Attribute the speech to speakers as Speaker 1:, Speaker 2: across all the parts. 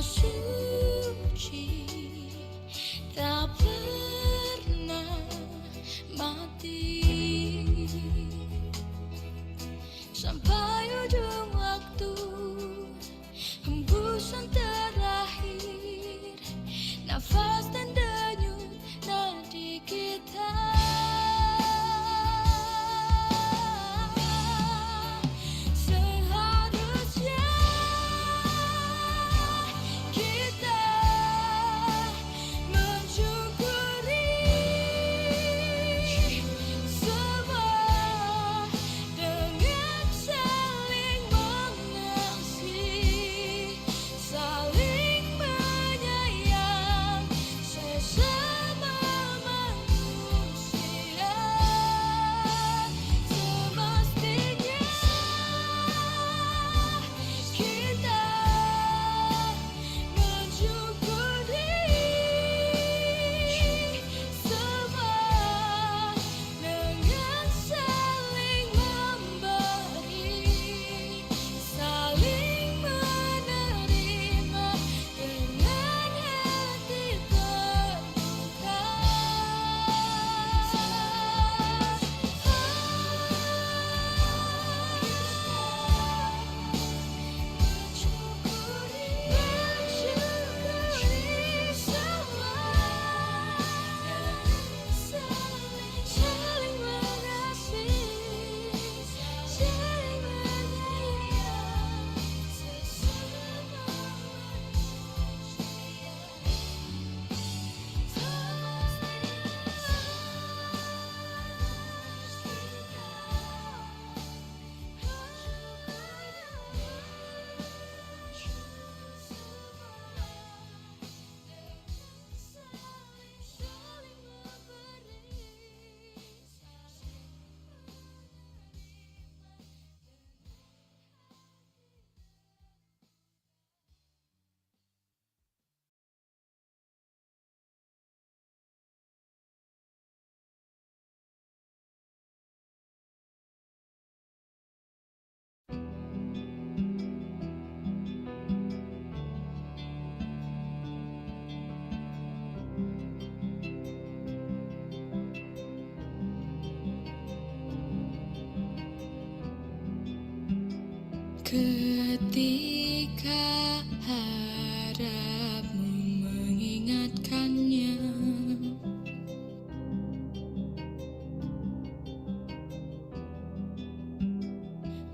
Speaker 1: suci tak pernah mati. Sampai ujung waktu, hembusan terakhir, nafas dan denyut nadi kita. Seharusnya kita mensyukuri semua dengan saling mengasihi, saling menyayang sesama manusia. Semestinya kita mensyukuri semua dengan saling memberi, saling menerima dengan hati terbuka. Mensyukuri semua saling mengasihi, saling menyayang sesama ketika harapmu mengingatkannya,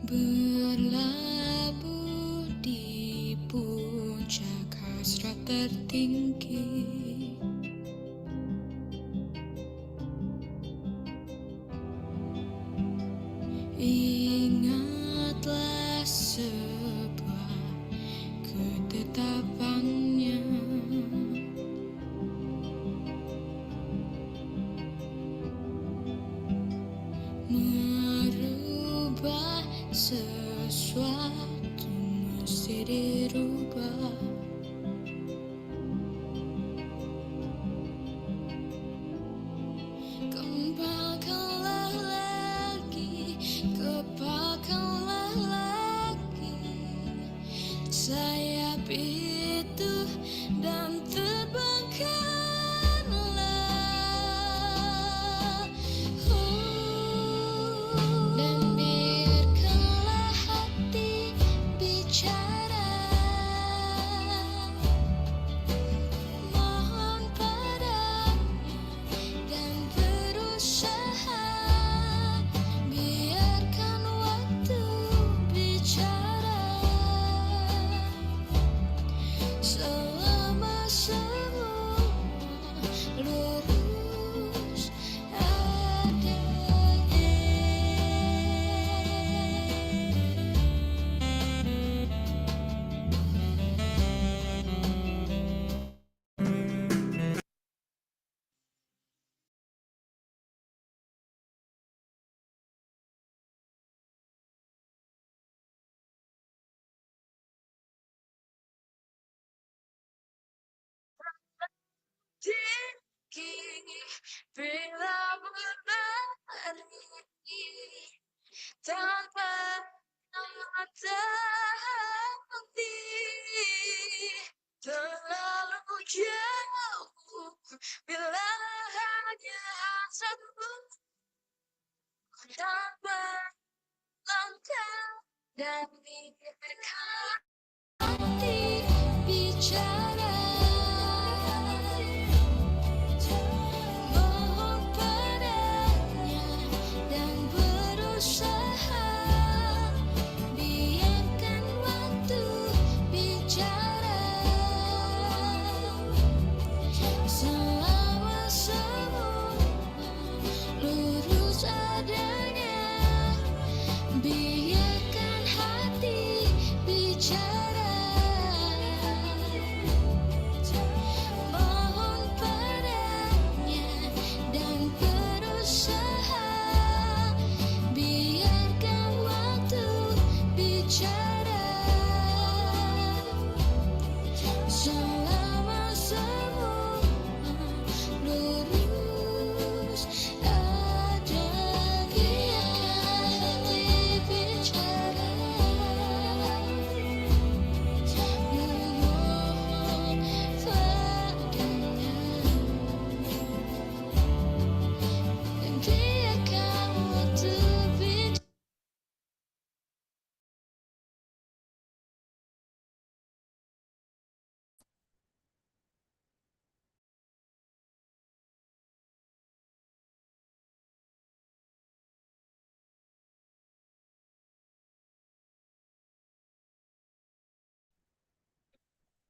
Speaker 1: berlabuh di puncak hasrat tertinggi. Ingatlah sebuah ketetapannya, merubah sesuatu mesti dirubah. Kembangkanlah lagi, kepakalah lagi sayap itu dan terbangkanlah. Dan biarkanlah hati bicara, mohon padanya dan berusaha. Biarkan waktu bicara selama semua lurus adanya. Tinggi bila berlari tanpa henti, selama semua lurus, ada dia kali bicara, memohon padanya, dan biarkan waktu bicara.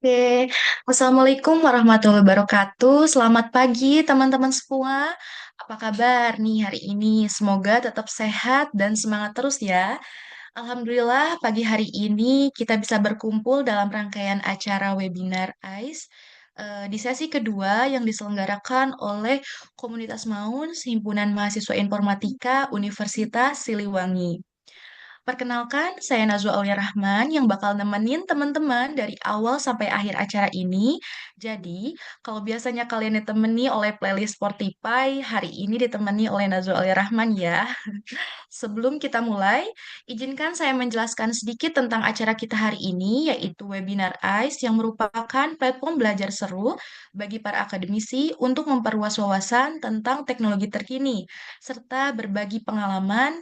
Speaker 2: Oke, Assalamualaikum warahmatullahi wabarakatuh. Selamat pagi teman-teman semua. Apa kabar nih hari ini? Semoga tetap sehat dan semangat terus ya. Alhamdulillah pagi hari ini kita bisa berkumpul dalam rangkaian acara webinar AIS di sesi kedua yang diselenggarakan oleh Komunitas Maun Himpunan Mahasiswa Informatika Universitas Siliwangi. Perkenalkan, saya Najwa Aulia Rahman yang bakal nemenin teman-teman dari awal sampai akhir acara ini. Jadi, kalau biasanya kalian ditemani oleh playlist Spotify, hari ini ditemani oleh Najwa Aulia Rahman ya. Sebelum kita mulai, izinkan saya menjelaskan sedikit tentang acara kita hari ini, yaitu webinar AIS yang merupakan platform belajar seru bagi para akademisi untuk memperluas wawasan tentang teknologi terkini, serta berbagi pengalaman.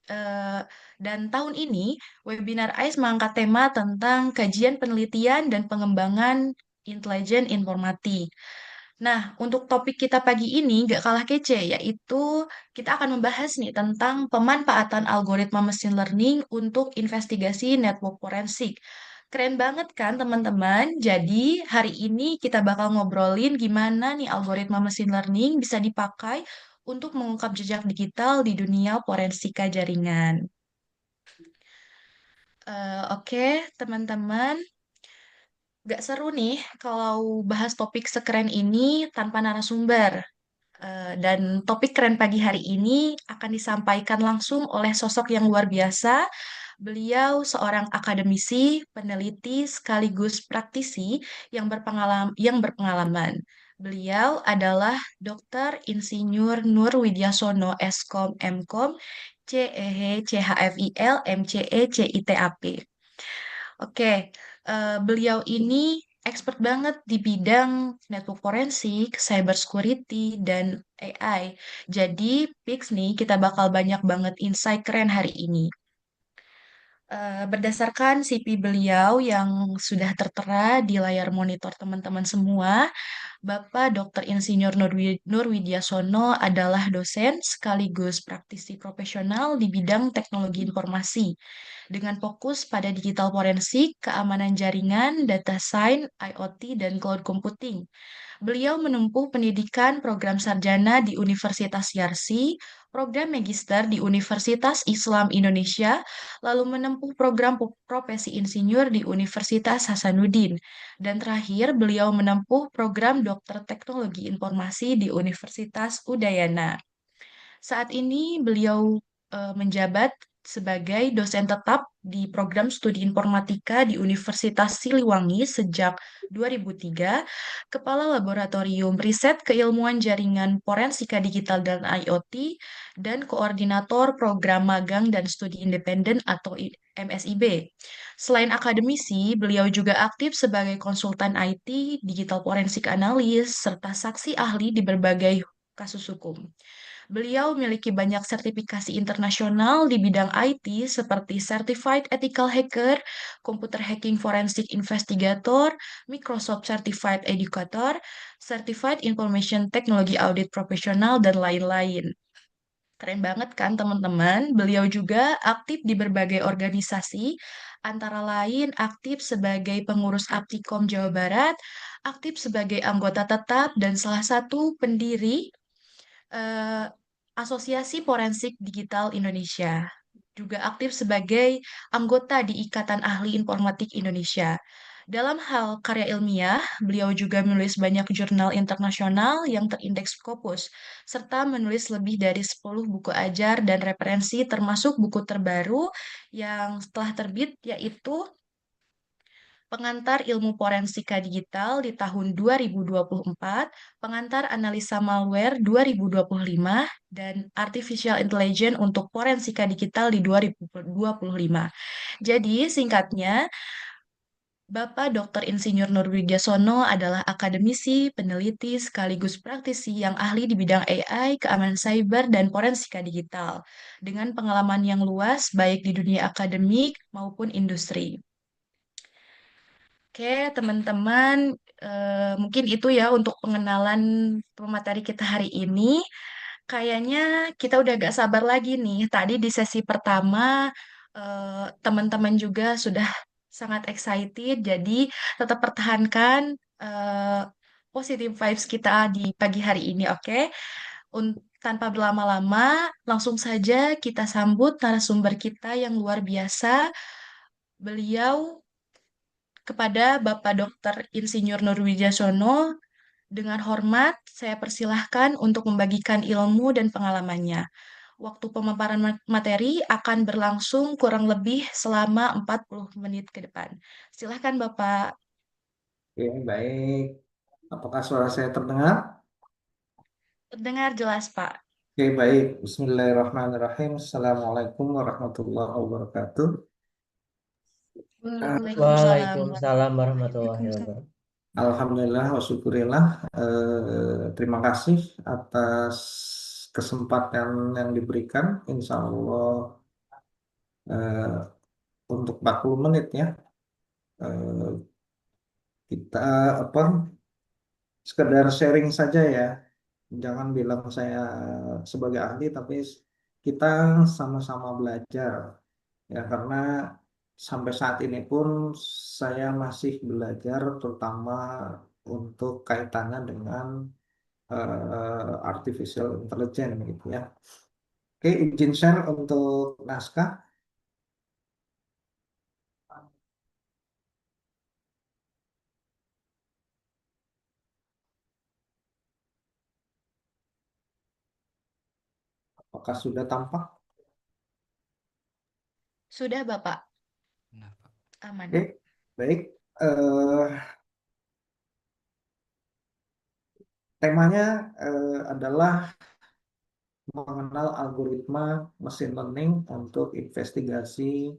Speaker 2: Eh, dan tahun ini, webinar AIS mengangkat tema tentang kajian penelitian dan pengembangan intelijen informatik. Nah, untuk topik kita pagi ini gak kalah kece, yaitu kita akan membahas nih tentang pemanfaatan algoritma machine learning untuk investigasi network forensik. Keren banget kan teman-teman? Jadi hari ini kita bakal ngobrolin gimana nih algoritma machine learning bisa dipakai untuk mengungkap jejak digital di dunia forensika jaringan. Oke, teman-teman, gak seru nih kalau bahas topik sekeren ini tanpa narasumber. Dan topik keren pagi hari ini akan disampaikan langsung oleh sosok yang luar biasa. Beliau seorang akademisi, peneliti, sekaligus praktisi yang berpengalaman. Beliau adalah Dr. Insinyur Nur Widyasono Skom Mkom CEH CHFIL MCE CITAP. Oke, beliau ini expert banget di bidang network forensik, cyber security, dan AI. Jadi, Pix nih, kita bakal banyak banget insight keren hari ini. Berdasarkan CV beliau yang sudah tertera di layar monitor teman-teman semua, Bapak Dr. Insinyur Nurwidyasono adalah dosen sekaligus praktisi profesional di bidang teknologi informasi dengan fokus pada digital forensik, keamanan jaringan, data science, IoT, dan cloud computing. Beliau menempuh pendidikan program sarjana di Universitas Yarsi, program magister di Universitas Islam Indonesia, lalu menempuh program profesi insinyur di Universitas Hasanuddin, dan terakhir beliau menempuh program dokter teknologi informasi di Universitas Udayana. Saat ini beliau menjabat sebagai dosen tetap di program studi informatika di Universitas Siliwangi sejak 2003, Kepala Laboratorium Riset Keilmuan Jaringan Forensika Digital dan IoT, dan Koordinator Program Magang dan Studi Independen atau MSIB. Selain akademisi, beliau juga aktif sebagai konsultan IT, digital forensik analis, serta saksi ahli di berbagai kasus hukum. Beliau memiliki banyak sertifikasi internasional di bidang IT seperti Certified Ethical Hacker, Computer Hacking Forensic Investigator, Microsoft Certified Educator, Certified Information Technology Audit Professional, dan lain-lain. Keren banget kan teman-teman? Beliau juga aktif di berbagai organisasi, antara lain aktif sebagai pengurus Aptikom Jawa Barat, aktif sebagai anggota tetap, dan salah satu pendiri eh, Asosiasi Forensik Digital Indonesia. Juga aktif sebagai anggota di Ikatan Ahli Informatik Indonesia. Dalam hal karya ilmiah, beliau juga menulis banyak jurnal internasional yang terindeks Scopus, serta menulis lebih dari 10 buku ajar dan referensi termasuk buku terbaru yang telah terbit, yaitu pengantar ilmu forensika digital di tahun 2024, pengantar analisa malware 2025, dan artificial intelligence untuk forensika digital di 2025. Jadi, singkatnya, Bapak Dr. Insinyur Nurwidiasono adalah akademisi, peneliti, sekaligus praktisi yang ahli di bidang AI, keamanan cyber, dan forensika digital, dengan pengalaman yang luas baik di dunia akademik maupun industri. Oke, teman-teman, mungkin itu ya untuk pengenalan pemateri kita hari ini. Kayaknya kita udah gak sabar lagi nih. Tadi di sesi pertama, teman-teman juga sudah sangat excited, jadi tetap pertahankan eh, positive vibes kita di pagi hari ini, oke? Tanpa berlama-lama, langsung saja kita sambut narasumber kita yang luar biasa. Beliau kepada Bapak Dr. Insinyur Nurwijasono, dengan hormat saya persilahkan untuk membagikan ilmu dan pengalamannya. Waktu pemaparan materi akan berlangsung kurang lebih selama 40 menit ke depan. Silahkan Bapak.
Speaker 3: Oke, baik. Apakah suara saya terdengar?
Speaker 2: Terdengar jelas, Pak.
Speaker 3: Oke, baik. Bismillahirrahmanirrahim. Assalamualaikum warahmatullahi wabarakatuh.
Speaker 2: Waalaikumsalam
Speaker 4: Waalaikumsalam warahmatullahi
Speaker 2: warahmatullahi
Speaker 4: wabarakatuh.
Speaker 3: Alhamdulillah wa syukurillah. Terima kasih atas kesempatan yang diberikan. Insya Allah eh, untuk 40 menit ya. Eh, kita apa sekedar sharing saja ya. Jangan bilang saya sebagai ahli, tapi kita sama-sama belajar. Ya, karena sampai saat ini pun saya masih belajar, terutama untuk kaitannya dengan artificial intelligence gitu ya. Oke, izin share untuk naskah. Apakah sudah tampak?
Speaker 2: Sudah, Bapak.
Speaker 5: Kenapa?
Speaker 2: Aman.
Speaker 3: Oke, baik. Eh, temanya adalah mengenal algoritma machine learning untuk investigasi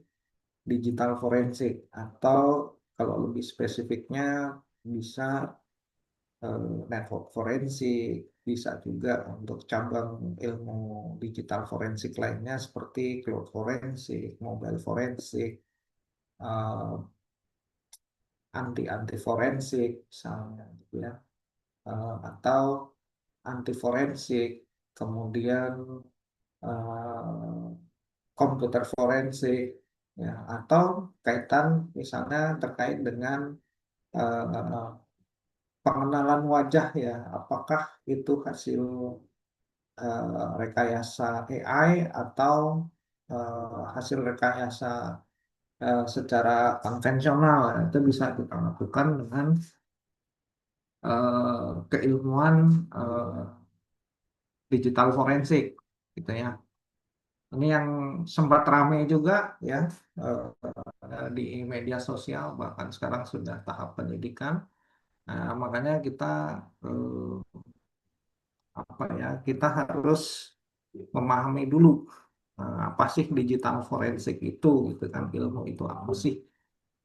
Speaker 3: digital forensik, atau kalau lebih spesifiknya bisa network forensik, bisa juga untuk cabang ilmu digital forensik lainnya seperti cloud forensik, mobile forensik, anti forensik misalnya gitu ya. Atau anti forensik, kemudian eh, komputer forensik, ya, atau kaitan misalnya terkait dengan eh, pengenalan wajah ya, apakah itu hasil rekayasa AI atau hasil rekayasa secara konvensional ya. Itu bisa kita lakukan dengan keilmuan digital forensik gitu ya. Ini yang sempat ramai juga ya di media sosial, bahkan sekarang sudah tahap penyidikan. Nah, makanya kita apa ya, kita harus memahami dulu apa sih digital forensik itu gitu kan, ilmu itu apa sih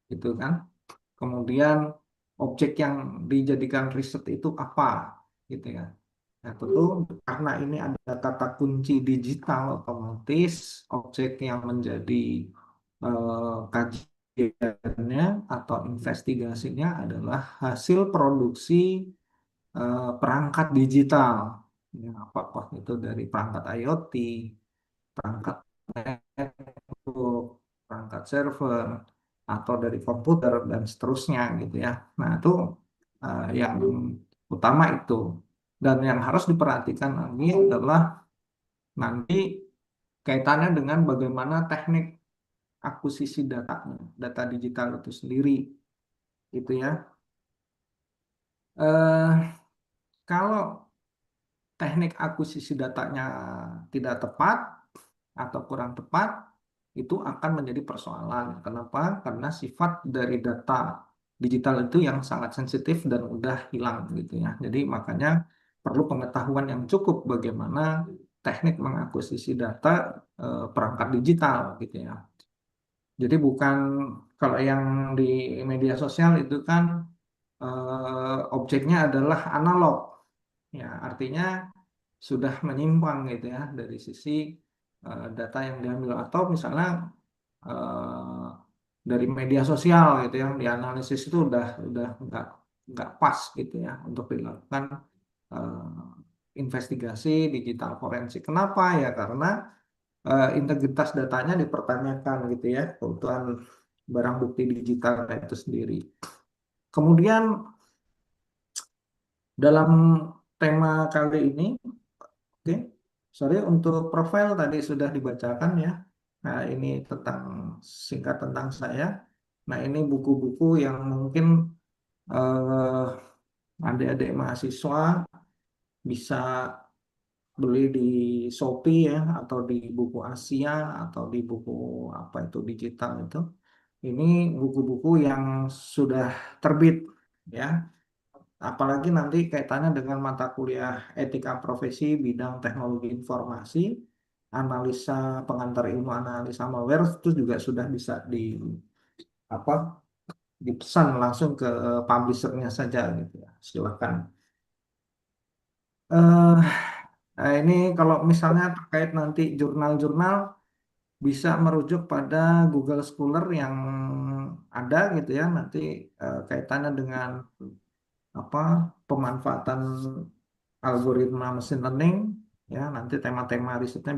Speaker 3: gitu kan. Kemudian objek yang dijadikan riset itu apa gitu ya. Nah, tentu karena ini ada kata kunci digital, otomatis objek yang menjadi kajiannya atau investigasinya adalah hasil produksi perangkat digital. Ya, apakah itu dari perangkat IoT, perangkat network, perangkat server, atau dari komputer dan seterusnya gitu ya. Nah, itu yang utama itu. Dan yang harus diperhatikan lagi adalah nanti kaitannya dengan bagaimana teknik akuisisi datanya, data digital itu sendiri, itu ya. Eh, Kalau teknik akuisisi datanya tidak tepat atau kurang tepat, itu akan menjadi persoalan. Kenapa? Karena sifat dari data digital itu yang sangat sensitif dan udah hilang gitu ya. Jadi makanya perlu pengetahuan yang cukup bagaimana teknik mengakuisisi data perangkat digital gitu ya. Jadi bukan kalau yang di media sosial itu kan objeknya adalah analog. Ya, artinya sudah menyimpang gitu ya dari sisi data yang diambil atau misalnya eh, dari media sosial gitu yang dianalisis itu udah nggak pas gitu ya untuk dilakukan investigasi digital forensik. Kenapa ya? Karena integritas datanya dipertanyakan gitu ya, keutuhan barang bukti digital itu sendiri. Kemudian dalam tema kali ini, oke, sorry untuk profil tadi sudah dibacakan ya. Nah ini tentang singkat tentang saya. Nah ini buku-buku yang mungkin eh, adik-adik mahasiswa bisa beli di Shopee ya, atau di buku Asia, atau di buku apa itu digital itu. Ini buku-buku yang sudah terbit ya. Apalagi nanti kaitannya dengan mata kuliah etika profesi bidang teknologi informasi, analisa pengantar ilmu analisa malware itu juga sudah bisa di apa dipesan langsung ke publishernya saja gitu ya. Silakan. Eh, nah ini kalau misalnya terkait nanti jurnal-jurnal bisa merujuk pada Google Scholar yang ada gitu ya nanti kaitannya dengan apa pemanfaatan algoritma mesin learning ya nanti tema-tema risetnya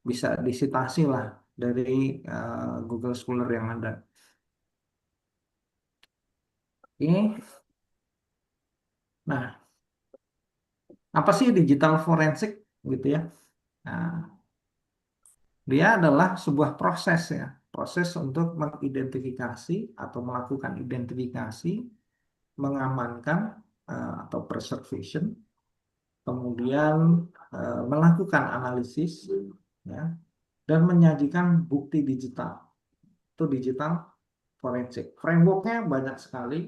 Speaker 3: bisa disitasi lah dari Google Scholar yang ada. Ini, nah apa sih digital forensik gitu ya? Nah, dia adalah sebuah proses ya, proses untuk mengidentifikasi atau melakukan identifikasi, mengamankan atau preservation, kemudian melakukan analisis ya, dan menyajikan bukti digital. Itu digital forensik. Frameworknya banyak sekali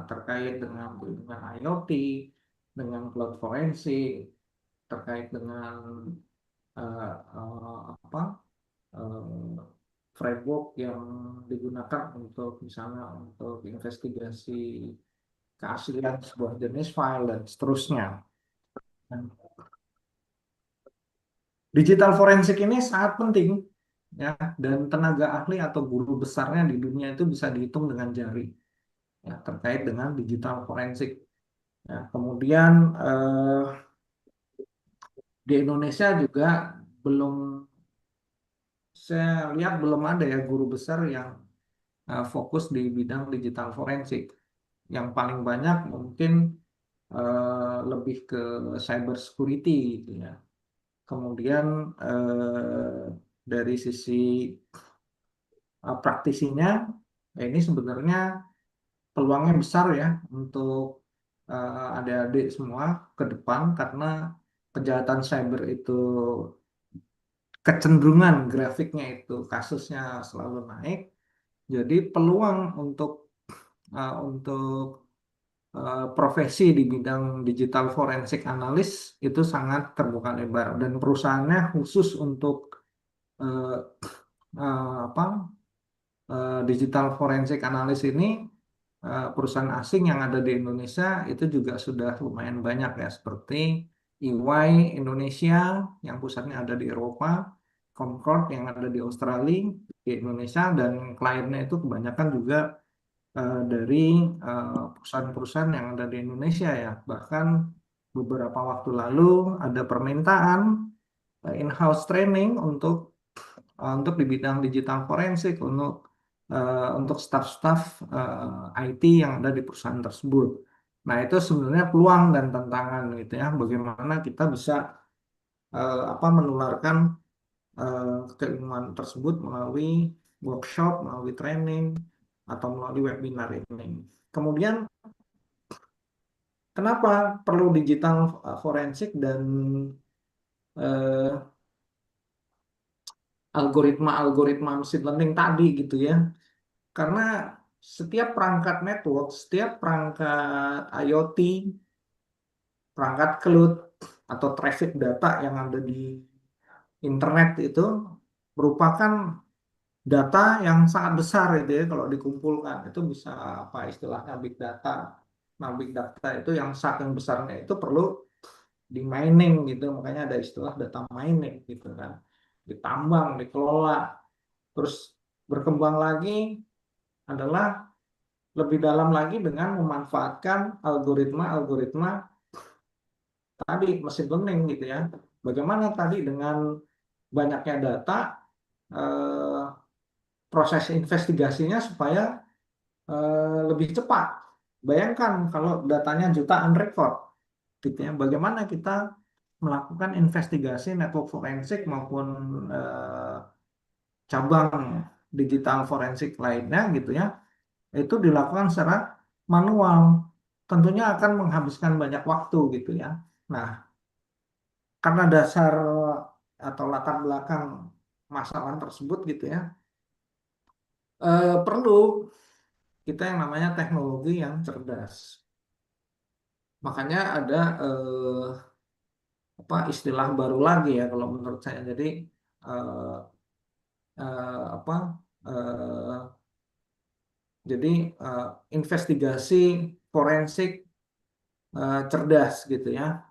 Speaker 3: terkait dengan perlindungan IoT, dengan cloud forensik, terkait dengan apa framework yang digunakan untuk misalnya untuk investigasi keaslian sebuah jenis file dan seterusnya. Dan digital forensik ini sangat penting ya dan tenaga ahli atau guru besarnya di dunia itu bisa dihitung dengan jari ya terkait dengan digital forensik. Ya, kemudian di Indonesia juga belum saya lihat belum ada ya guru besar yang fokus di bidang digital forensik. Yang paling banyak mungkin lebih ke cyber security gitu ya. Kemudian dari sisi praktisinya, ini sebenarnya peluangnya besar ya untuk adik-adik semua ke depan karena kejahatan cyber itu kecenderungan grafiknya itu kasusnya selalu naik. Jadi peluang untuk profesi di bidang digital forensik analis itu sangat terbuka lebar dan perusahaannya khusus untuk eh, apa digital forensik analis ini perusahaan asing yang ada di Indonesia itu juga sudah lumayan banyak ya seperti EY Indonesia yang pusatnya ada di Eropa, Concord yang ada di Australia, di Indonesia dan kliennya itu kebanyakan juga dari perusahaan-perusahaan yang ada di Indonesia ya. Bahkan beberapa waktu lalu ada permintaan in-house training untuk di bidang digital forensik untuk staf-staf IT yang ada di perusahaan tersebut. Nah, itu sebenarnya peluang dan tantangan gitu ya. Bagaimana kita bisa menularkan keilmuan tersebut melalui workshop, melalui training, atau melalui webinar ini. Kemudian, kenapa perlu digital forensik dan eh, algoritma-algoritma mesin learning tadi gitu ya? Karena setiap perangkat network, setiap perangkat IoT, perangkat cloud atau traffic data yang ada di internet itu merupakan data yang sangat besar itu ya kalau dikumpulkan itu bisa apa istilahnya big data. Nah, big data itu yang saking besarnya itu perlu di mining gitu, makanya ada istilah data mining gitu kan. Ditambang, dikelola, terus berkembang lagi adalah lebih dalam lagi dengan memanfaatkan algoritma-algoritma tadi mesin learning gitu ya. Bagaimana tadi dengan banyaknya data eh, proses investigasinya supaya lebih cepat. Bayangkan kalau datanya jutaan rekor, gitu ya. Bagaimana kita melakukan investigasi network forensik maupun eh, cabang digital forensik lainnya, gitu ya. Itu dilakukan secara manual. Tentunya akan menghabiskan banyak waktu, gitu ya. Nah, karena dasar atau latar belakang masalah tersebut, gitu ya, perlu kita yang namanya teknologi yang cerdas. Makanya ada apa istilah baru lagi ya kalau menurut saya. Jadi eh, apa eh, jadi eh, investigasi forensik cerdas gitu ya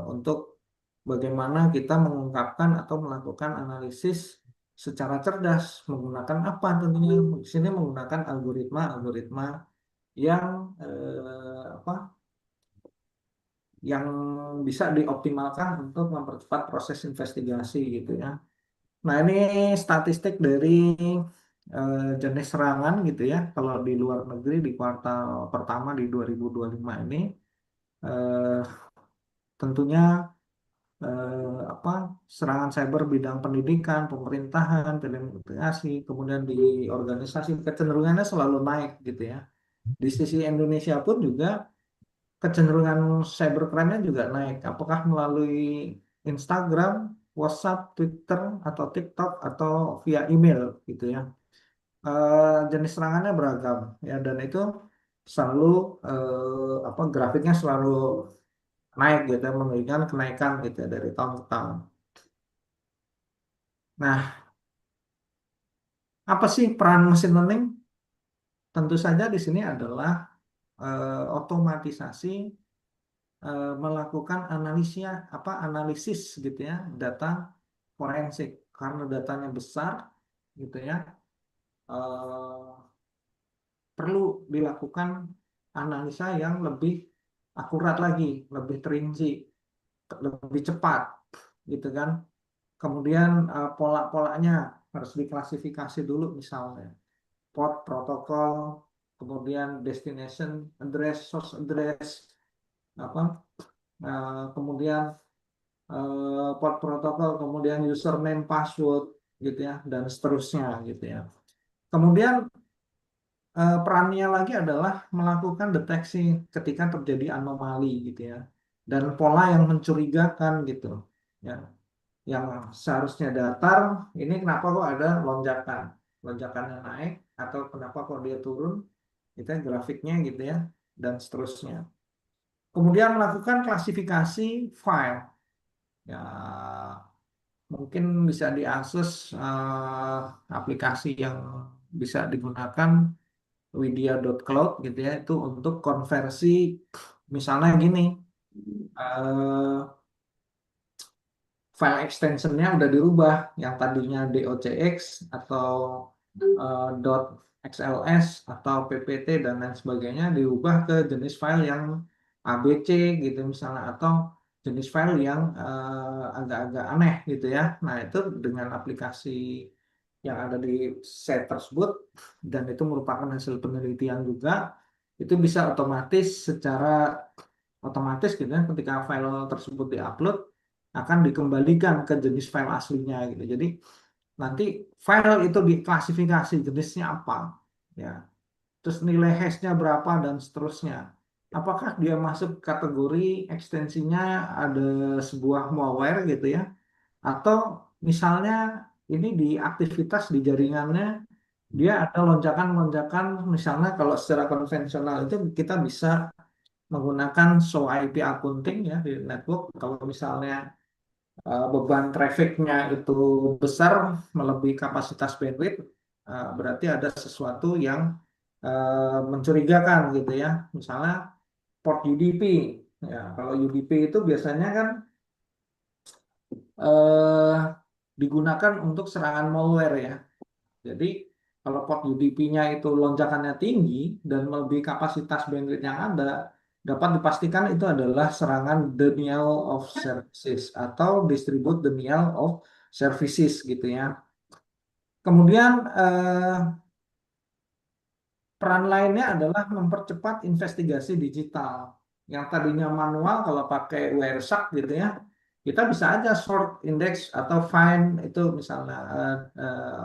Speaker 3: untuk bagaimana kita mengungkapkan atau melakukan analisis secara cerdas menggunakan apa tentunya di sini menggunakan algoritma-algoritma yang apa yang bisa dioptimalkan untuk mempercepat proses investigasi gitu ya. Nah, ini statistik dari jenis serangan gitu ya. Kalau di luar negeri di kuartal pertama di 2025 ini eh, tentunya apa serangan cyber bidang pendidikan, pemerintahan, telekomunikasi, kemudian di organisasi kecenderungannya selalu naik gitu ya. Di sisi Indonesia pun juga kecenderungan cybercrime-nya juga naik. Apakah melalui Instagram, WhatsApp, Twitter, atau TikTok, atau via email gitu ya. Jenis serangannya beragam ya dan itu selalu apa grafiknya selalu naik gitu ya, menunjukkan kenaikan gitu ya dari tahun ke tahun. Nah, apa sih peran mesin learning? Tentu saja di sini adalah otomatisasi melakukan analisis gitu ya data forensik karena datanya besar gitu ya eh, perlu dilakukan analisa yang lebih akurat lagi, lebih terinci, lebih cepat gitu kan. Kemudian pola-polanya harus diklasifikasi dulu misalnya port protokol, kemudian destination address, source address, apa kemudian port protokol, kemudian username, password, gitu ya, dan seterusnya, gitu ya. Kemudian perannya lagi adalah melakukan deteksi ketika terjadi anomali, gitu ya, dan pola yang mencurigakan, gitu, ya, yang seharusnya datar, ini kenapa kok ada lonjakan, lonjakannya naik, atau kenapa kok dia turun, itu ya, grafiknya, gitu ya, dan seterusnya. Kemudian melakukan klasifikasi file. Ya, mungkin bisa diakses aplikasi yang bisa digunakan widya.cloud gitu ya itu untuk konversi misalnya gini eh, file extensionnya udah dirubah yang tadinya docx atau .xls atau ppt dan lain sebagainya diubah ke jenis file yang abc gitu misalnya atau jenis file yang agak-agak aneh gitu ya. Nah, itu dengan aplikasi yang ada di set tersebut dan itu merupakan hasil penelitian juga itu bisa secara otomatis gitu ya ketika file tersebut diupload akan dikembalikan ke jenis file aslinya gitu. Jadi nanti file itu diklasifikasi jenisnya apa ya. Terus nilai hashnya berapa dan seterusnya. Apakah dia masuk kategori ekstensinya ada sebuah malware gitu ya atau misalnya ini di aktivitas di jaringannya dia ada lonjakan-lonjakan, misalnya kalau secara konvensional itu kita bisa menggunakan show IP accounting ya di network. Kalau misalnya beban trafficnya itu besar melebihi kapasitas bandwidth, berarti ada sesuatu yang mencurigakan gitu ya. Misalnya port UDP. Ya, kalau UDP itu biasanya kan eh, digunakan untuk serangan malware ya. Jadi kalau port UDP-nya itu lonjakannya tinggi dan melebihi kapasitas bandwidth yang ada, dapat dipastikan itu adalah serangan denial of services atau distribute denial of services gitu ya. Kemudian peran lainnya adalah mempercepat investigasi digital. Yang tadinya manual kalau pakai Wireshark gitu ya, kita bisa aja sort, index atau find itu misalnya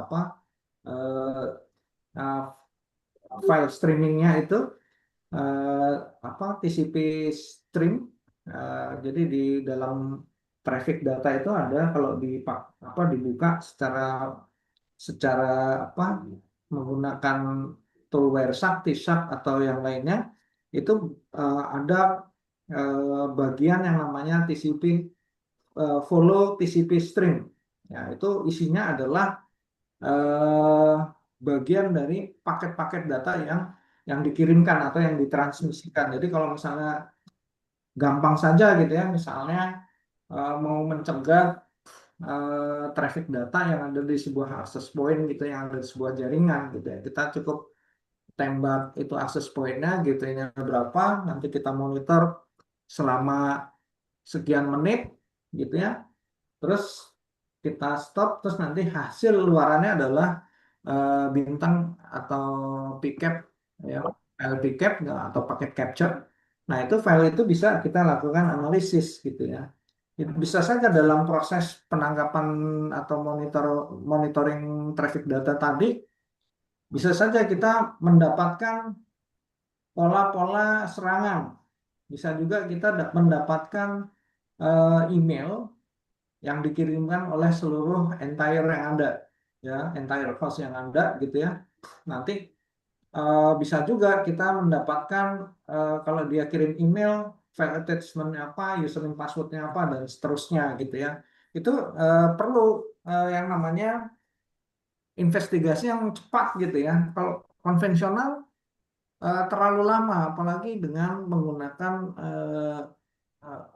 Speaker 3: apa eh, eh, file streamingnya itu eh, apa TCP stream. Jadi di dalam traffic data itu ada kalau dibuka secara secara apa menggunakan tool Wireshark, T-Shark atau yang lainnya itu ada bagian yang namanya TCP follow TCP stream. Ya, itu isinya adalah eh, bagian dari paket-paket data yang dikirimkan atau yang ditransmisikan. Jadi kalau misalnya gampang saja gitu ya, misalnya mau mencegah traffic data yang ada di sebuah access point gitu, yang ada di sebuah jaringan gitu ya, kita cukup tembak itu access pointnya gitu ini berapa, nanti kita monitor selama sekian menit gitu ya. Terus kita stop, terus nanti hasil luarannya adalah bintang atau pcap ya, file pcap atau paket capture. Nah, itu file itu bisa kita lakukan analisis gitu ya. Itu bisa saja dalam proses penangkapan atau monitoring traffic data tadi, bisa saja kita mendapatkan pola-pola serangan. Bisa juga kita mendapatkan email yang dikirimkan oleh seluruh entire yang ada ya, entire host yang ada gitu ya. Nanti bisa juga kita mendapatkan kalau dia kirim email, file attachment apa, username passwordnya apa dan seterusnya gitu ya. Itu perlu yang namanya investigasi yang cepat gitu ya. Kalau konvensional terlalu lama, apalagi dengan menggunakan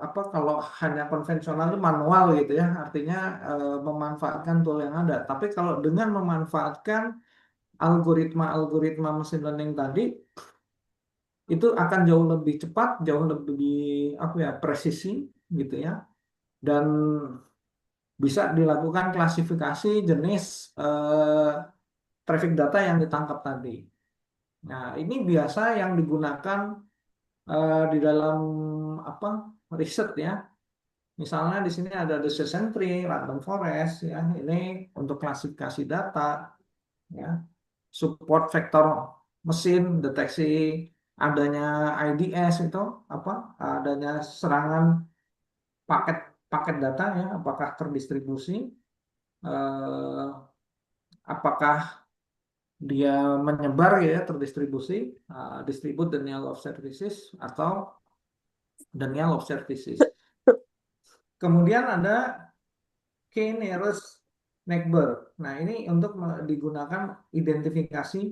Speaker 3: apa kalau hanya konvensional itu manual gitu ya, artinya memanfaatkan tool yang ada. Tapi kalau dengan memanfaatkan algoritma mesin learning tadi, itu akan jauh lebih cepat, jauh lebih apa ya presisi gitu ya, dan bisa dilakukan klasifikasi jenis eh, traffic data yang ditangkap tadi. Nah, ini biasa yang digunakan di dalam apa riset ya. Misalnya di sini ada decision tree, random forest ya. Ini untuk klasifikasi data ya. Support vektor mesin, deteksi adanya IDS itu apa? Adanya serangan paket paket data ya, apakah terdistribusi, eh, apakah dia menyebar ya, terdistribusi, distribute denial of services atau denial of services. Kemudian ada key nearest neighbor. Nah, ini untuk digunakan identifikasi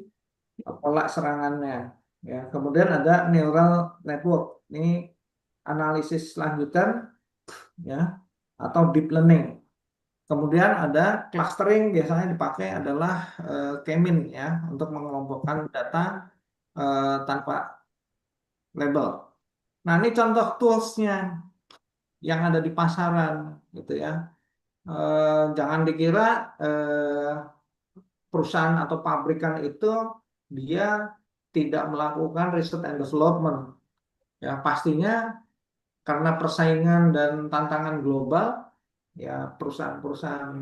Speaker 3: pola serangannya. Ya, kemudian ada neural network. Ini analisis lanjutan ya atau deep learning. Kemudian ada clustering, biasanya dipakai adalah K-mean ya untuk mengelompokkan data tanpa label. Nah, ini contoh toolsnya yang ada di pasaran gitu ya. Jangan dikira perusahaan atau pabrikan itu dia tidak melakukan riset and development. Ya, pastinya karena persaingan dan tantangan global, ya perusahaan-perusahaan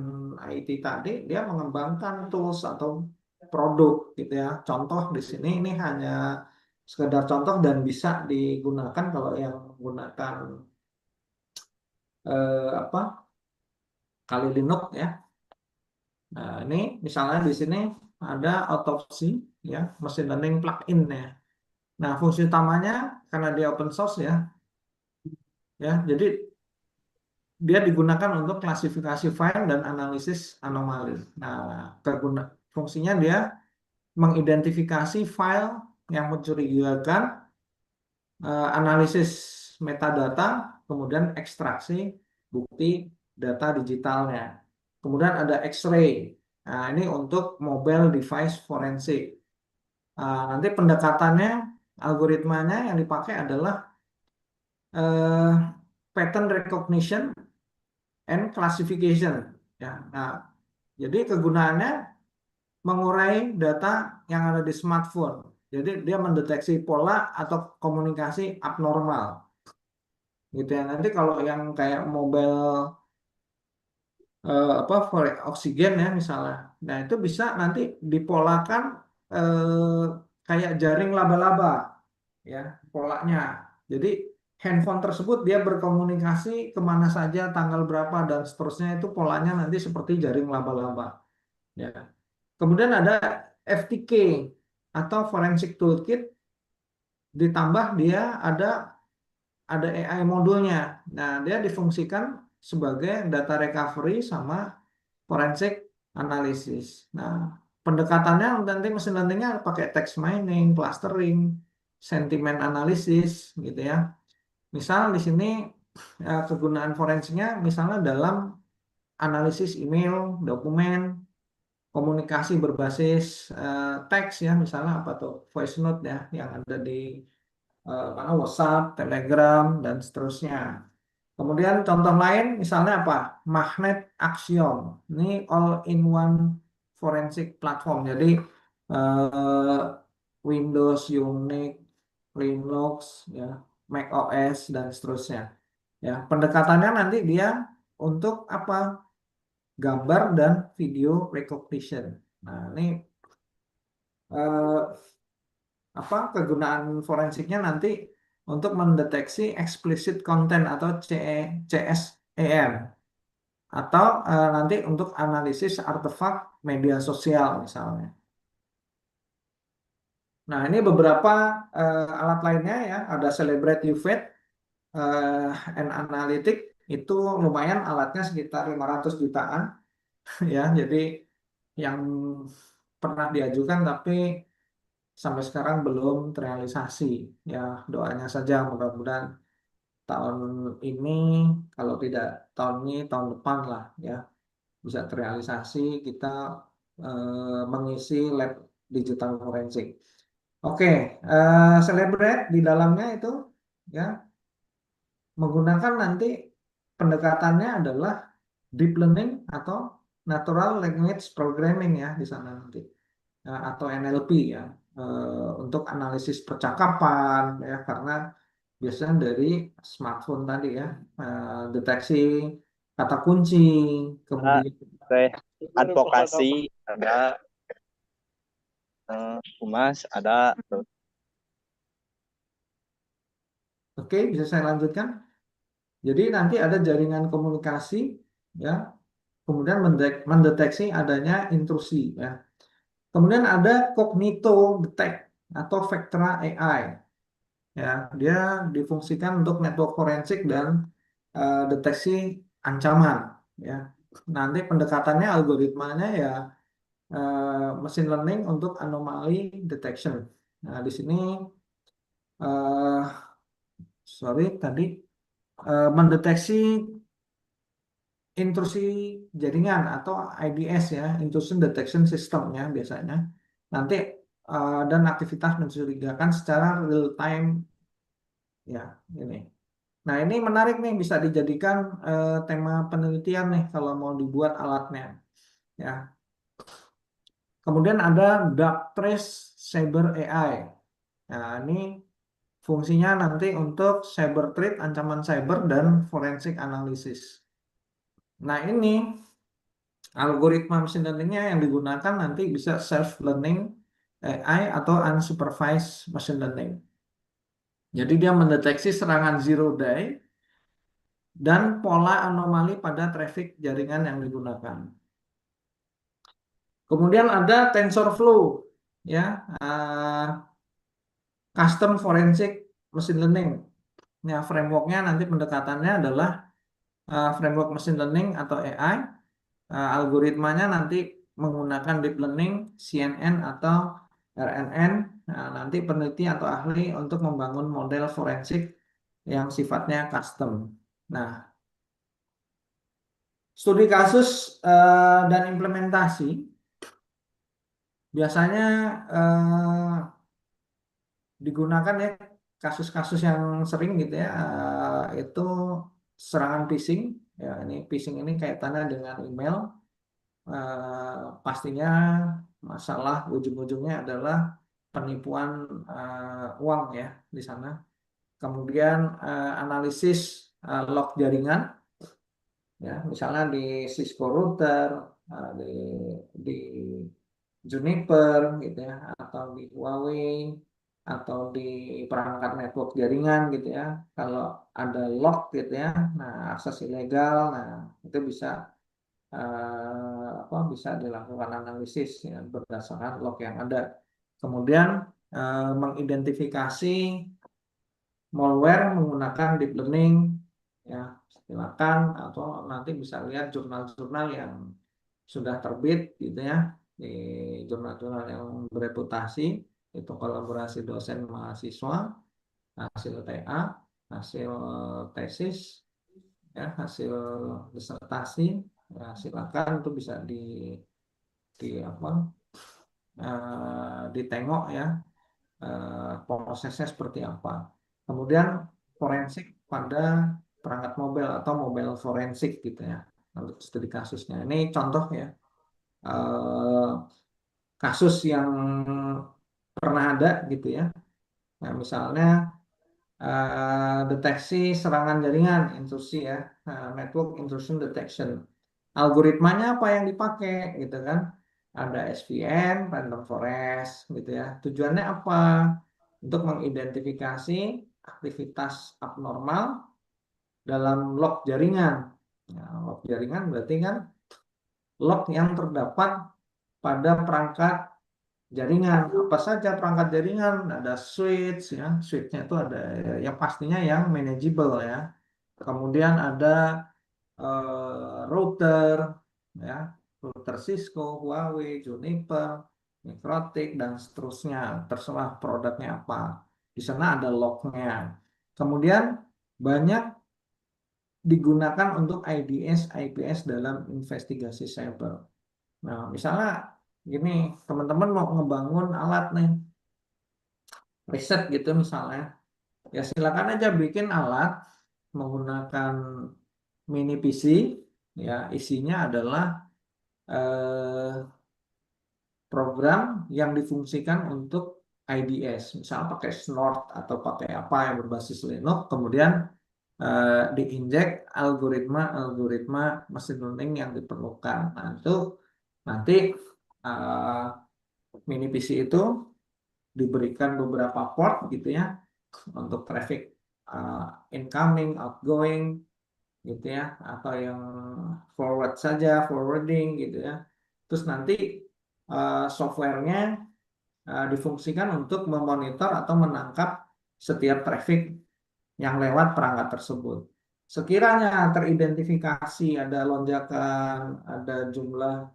Speaker 3: IT tadi dia mengembangkan tools atau produk gitu ya. Contoh di sini ini hanya sekedar contoh dan bisa digunakan kalau yang menggunakan apa Kali Linux ya. Nah, ini misalnya di sini ada autopsy, ya, machine learning plugin ya. Nah, fungsi utamanya karena dia open source ya, jadi dia digunakan untuk klasifikasi file dan analisis anomali. Nah, fungsinya dia mengidentifikasi file yang mencurigakan, analisis metadata, kemudian ekstraksi bukti data digitalnya. Kemudian ada X-ray. Nah, ini untuk mobile device forensik. Nanti pendekatannya, algoritmanya yang dipakai adalah eh, pattern recognition and classification. Ya, nah, jadi kegunaannya mengurai data yang ada di smartphone. Jadi dia mendeteksi pola atau komunikasi abnormal, gitu ya. Nanti kalau yang kayak mobile, apa, oksigen ya misalnya, nah itu bisa nanti dipolakan, kayak jaring laba-laba, ya polanya. Jadi handphone tersebut dia berkomunikasi kemana saja, tanggal berapa dan seterusnya, itu polanya nanti seperti jaring laba-laba. Ya. Kemudian ada FTK atau Forensic Toolkit, ditambah dia ada AI modulnya. Nah, dia difungsikan sebagai data recovery sama forensic analysis. Nah, pendekatannya nanti mesin learningnya pakai text mining, clustering, sentiment analysis, gitu ya. Misal di sini, kegunaan forensiknya misalnya dalam analisis email, dokumen, komunikasi berbasis teks ya, misalnya apa tuh, voice note ya yang ada di mana, WhatsApp, Telegram dan seterusnya. Kemudian contoh lain misalnya apa? Magnet Axiom. Ini all-in-one forensic platform. Jadi eh, Windows, Unix, Linux, ya, Mac OS dan seterusnya. Ya, pendekatannya nanti dia untuk apa? Gambar dan video recognition. Nah, ini eh, apa kegunaan forensiknya nanti untuk mendeteksi explicit content atau CSEM, atau nanti untuk analisis artefak media sosial misalnya. Nah, ini beberapa alat lainnya ya, ada Celebrate UVED and Analytic, itu lumayan alatnya sekitar 500 jutaan ya. Jadi yang pernah diajukan tapi sampai sekarang belum terrealisasi. Ya, doanya saja mudah-mudahan tahun ini, kalau tidak tahun ini, tahun depan lah ya, bisa terrealisasi, kita mengisi lab digital forensik. Oke, Celebrate di dalamnya itu ya menggunakan nanti pendekatannya adalah deep learning atau natural language programming ya di sana nanti. Atau NLP ya, untuk analisis percakapan ya, karena biasanya dari smartphone tadi ya, deteksi kata kunci, kemudian
Speaker 4: Teh advokasi ada, humas ada tuh.
Speaker 3: oke, bisa saya lanjutkan. Jadi nanti ada jaringan komunikasi ya, kemudian mendeteksi adanya intrusi ya. Kemudian ada Cognito Detect atau Vectra AI. Ya, dia difungsikan untuk network forensik dan deteksi ancaman ya. Nanti pendekatannya, algoritmanya ya machine learning untuk anomaly detection. Nah, di sini sorry tadi mendeteksi intrusi jaringan atau IDS ya, intrusion detection system ya biasanya. Nanti dan aktivitas mencurigakan secara real time ya ini. Nah, ini menarik nih, bisa dijadikan tema penelitian nih kalau mau dibuat alatnya. Ya. Kemudian ada Darktrace Cyber AI. Nah, ini fungsinya nanti untuk cyber threat, ancaman cyber, dan forensic analysis. Nah, ini algoritma mesin learningnya yang digunakan nanti bisa self-learning AI atau unsupervised machine learning. Jadi dia mendeteksi serangan zero day dan pola anomali pada traffic jaringan yang digunakan. Kemudian ada TensorFlow, ya, Custom Forensic Machine Learning. Ya, frameworknya nanti pendekatannya adalah framework machine learning atau AI. Algoritmanya nanti menggunakan deep learning, CNN atau RNN. Nah, nanti peneliti atau ahli untuk membangun model forensik yang sifatnya custom. Nah, studi kasus dan implementasi biasanya digunakan ya kasus-kasus yang sering gitu ya, itu serangan phishing. Ya, ini phishing ini kaitannya dengan email. Pastinya masalah ujung-ujungnya adalah penipuan uang ya di sana. Kemudian analisis log jaringan, ya misalnya di Cisco router, di Juniper gitu ya, atau di Huawei, atau di perangkat network jaringan gitu ya. Kalau ada log gitu ya, nah akses ilegal, nah itu bisa bisa dilakukan analisis ya, berdasarkan log yang ada. Kemudian mengidentifikasi malware menggunakan deep learning, ya silakan, atau nanti bisa lihat jurnal-jurnal yang sudah terbit gitu ya, di jurnal-jurnal yang bereputasi, itu kolaborasi dosen mahasiswa, hasil TA, hasil tesis, ya hasil disertasi. Ya, silakan itu bisa di apa ditengok ya, prosesnya seperti apa. Kemudian forensik pada perangkat mobile atau mobile forensik gitu ya, untuk studi kasusnya. Ini contoh ya, kasus yang pernah ada gitu ya. Nah, misalnya deteksi serangan jaringan, intrusi ya, network intrusion detection. Algoritmanya apa yang dipakai gitu kan? Ada SVM, random forest gitu ya. Tujuannya apa? Untuk mengidentifikasi aktivitas abnormal dalam log jaringan. Nah, log jaringan berarti kan log yang terdapat pada perangkat jaringan. Apa saja perangkat jaringan? Ada switch ya, switchnya itu ada yang pastinya yang manageable ya. Kemudian ada router ya, router Cisco, Huawei, Juniper, Mikrotik dan seterusnya, terserah produknya apa. Di sana ada lognya. Kemudian banyak digunakan untuk IDS, IPS dalam investigasi cyber. Nah, misalnya gini, teman-teman mau ngebangun alat nih, riset gitu misalnya, ya silakan aja bikin alat menggunakan mini PC, ya isinya adalah program yang difungsikan untuk IDS, misalnya pakai Snort atau pakai apa yang berbasis Linux, kemudian diinjek algoritma machine learning yang diperlukan. Nah, itu nanti mini PC itu diberikan beberapa port gitu ya untuk traffic incoming, outgoing gitu ya, atau yang forwarding gitu ya. Terus nanti softwarenya difungsikan untuk memonitor atau menangkap setiap traffic yang lewat perangkat tersebut. Sekiranya teridentifikasi ada lonjakan, ada jumlah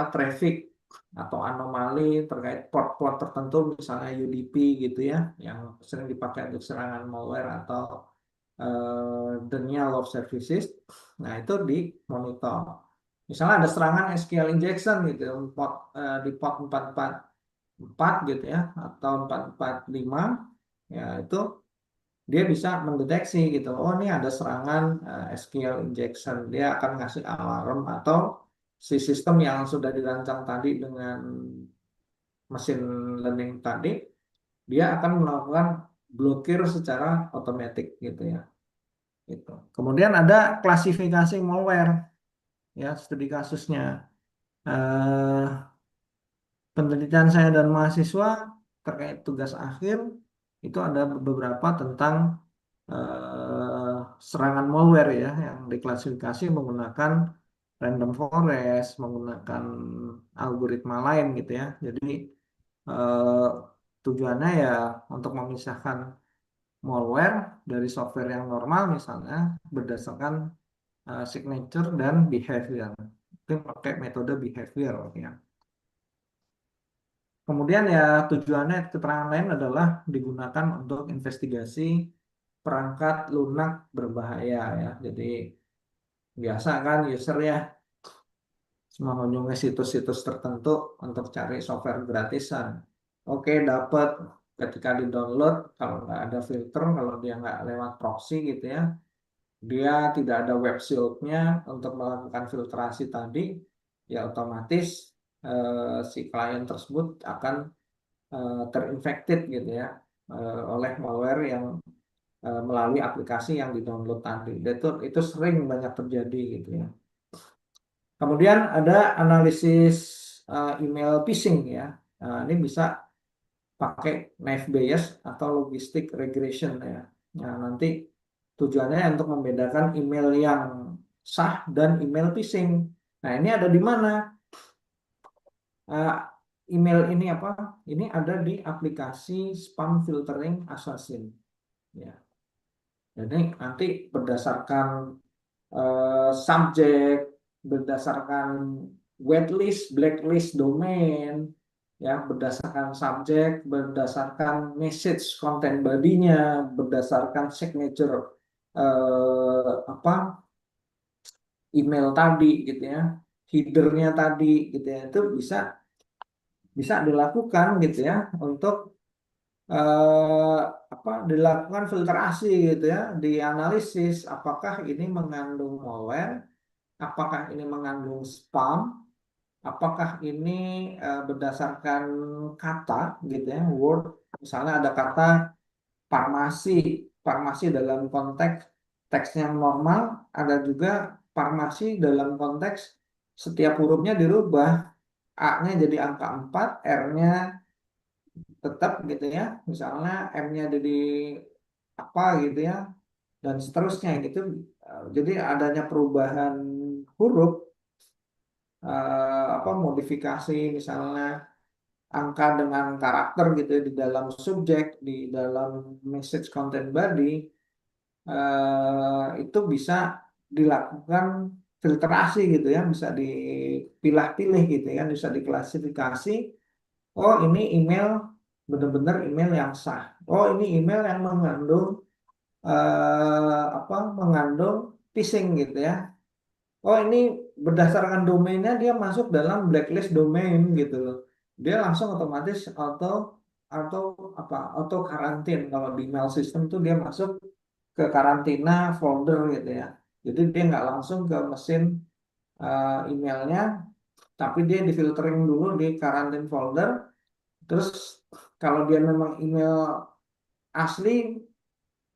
Speaker 3: traffic atau anomali terkait port-port tertentu, misalnya UDP gitu ya, yang sering dipakai untuk serangan malware atau denial of services. Nah, itu dimonitor. Misalnya ada serangan SQL injection gitu, di port 444 gitu ya, atau 445, ya itu dia bisa mendeteksi gitu. Oh, ini ada serangan SQL injection. Dia akan ngasih alarm, atau si sistem yang sudah dirancang tadi dengan mesin learning tadi, dia akan melakukan blokir secara otomatis gitu ya. Gitu. Kemudian ada klasifikasi malware, ya studi kasusnya. Penelitian saya dan mahasiswa terkait tugas akhir itu ada beberapa tentang serangan malware ya, yang diklasifikasi menggunakan random forest, menggunakan algoritma lain gitu ya. Jadi eh, tujuannya ya untuk memisahkan malware dari software yang normal misalnya berdasarkan signature dan behavior. Itu pakai metode behavior ya. Kemudian ya tujuannya keterangan lain adalah digunakan untuk investigasi perangkat lunak berbahaya ya. Jadi biasa kan user ya mengunjungi situs-situs tertentu untuk cari software gratisan. Oke, dapat ketika di-download, kalau nggak ada filter, kalau dia nggak lewat proxy gitu ya, dia tidak ada web shield-nya untuk melakukan filtrasi tadi, ya otomatis si klien tersebut akan terinfected gitu ya oleh malware yang melalui aplikasi yang di-download tadi. Dan itu sering banyak terjadi gitu ya. Kemudian ada analisis email phishing ya. Nah, ini bisa pakai Naive Bayes atau Logistic Regression ya. Nah, nanti tujuannya untuk membedakan email yang sah dan email phishing. Nah, ini ada di mana? Email ini apa? Ini ada di aplikasi Spam Filtering Assassin. Ya. Jadi nanti berdasarkan subjek, berdasarkan whitelist, blacklist domain, ya berdasarkan subjek, berdasarkan message content body-nya, berdasarkan signature apa email tadi gitu ya, header-nya tadi gitu ya, itu bisa bisa dilakukan gitu ya untuk dilakukan filtrasi gitu ya, dianalisis apakah ini mengandung malware, apakah ini mengandung spam, apakah ini berdasarkan kata gitu ya, word, misalnya ada kata farmasi, farmasi dalam konteks teks yang normal, ada juga farmasi dalam konteks setiap hurufnya dirubah, A-nya jadi angka 4, R-nya tetap gitu ya, misalnya M-nya jadi apa gitu ya, dan seterusnya gitu. Jadi adanya perubahan huruf, modifikasi misalnya angka dengan karakter gitu ya, di dalam subjek, di dalam message content body, itu bisa dilakukan filtrasi gitu ya, bisa dipilah-pilih gitu ya, bisa diklasifikasi. Oh, ini email benar-benar email yang sah. Oh, ini email yang mengandung mengandung phishing gitu ya. Oh, ini berdasarkan domainnya dia masuk dalam blacklist domain gitu loh. Dia langsung otomatis auto karantin. Kalau di email system tuh dia masuk ke karantina folder gitu ya. Jadi dia nggak langsung ke mesin emailnya, tapi dia difiltering dulu di karantin folder. Terus kalau dia memang email asli,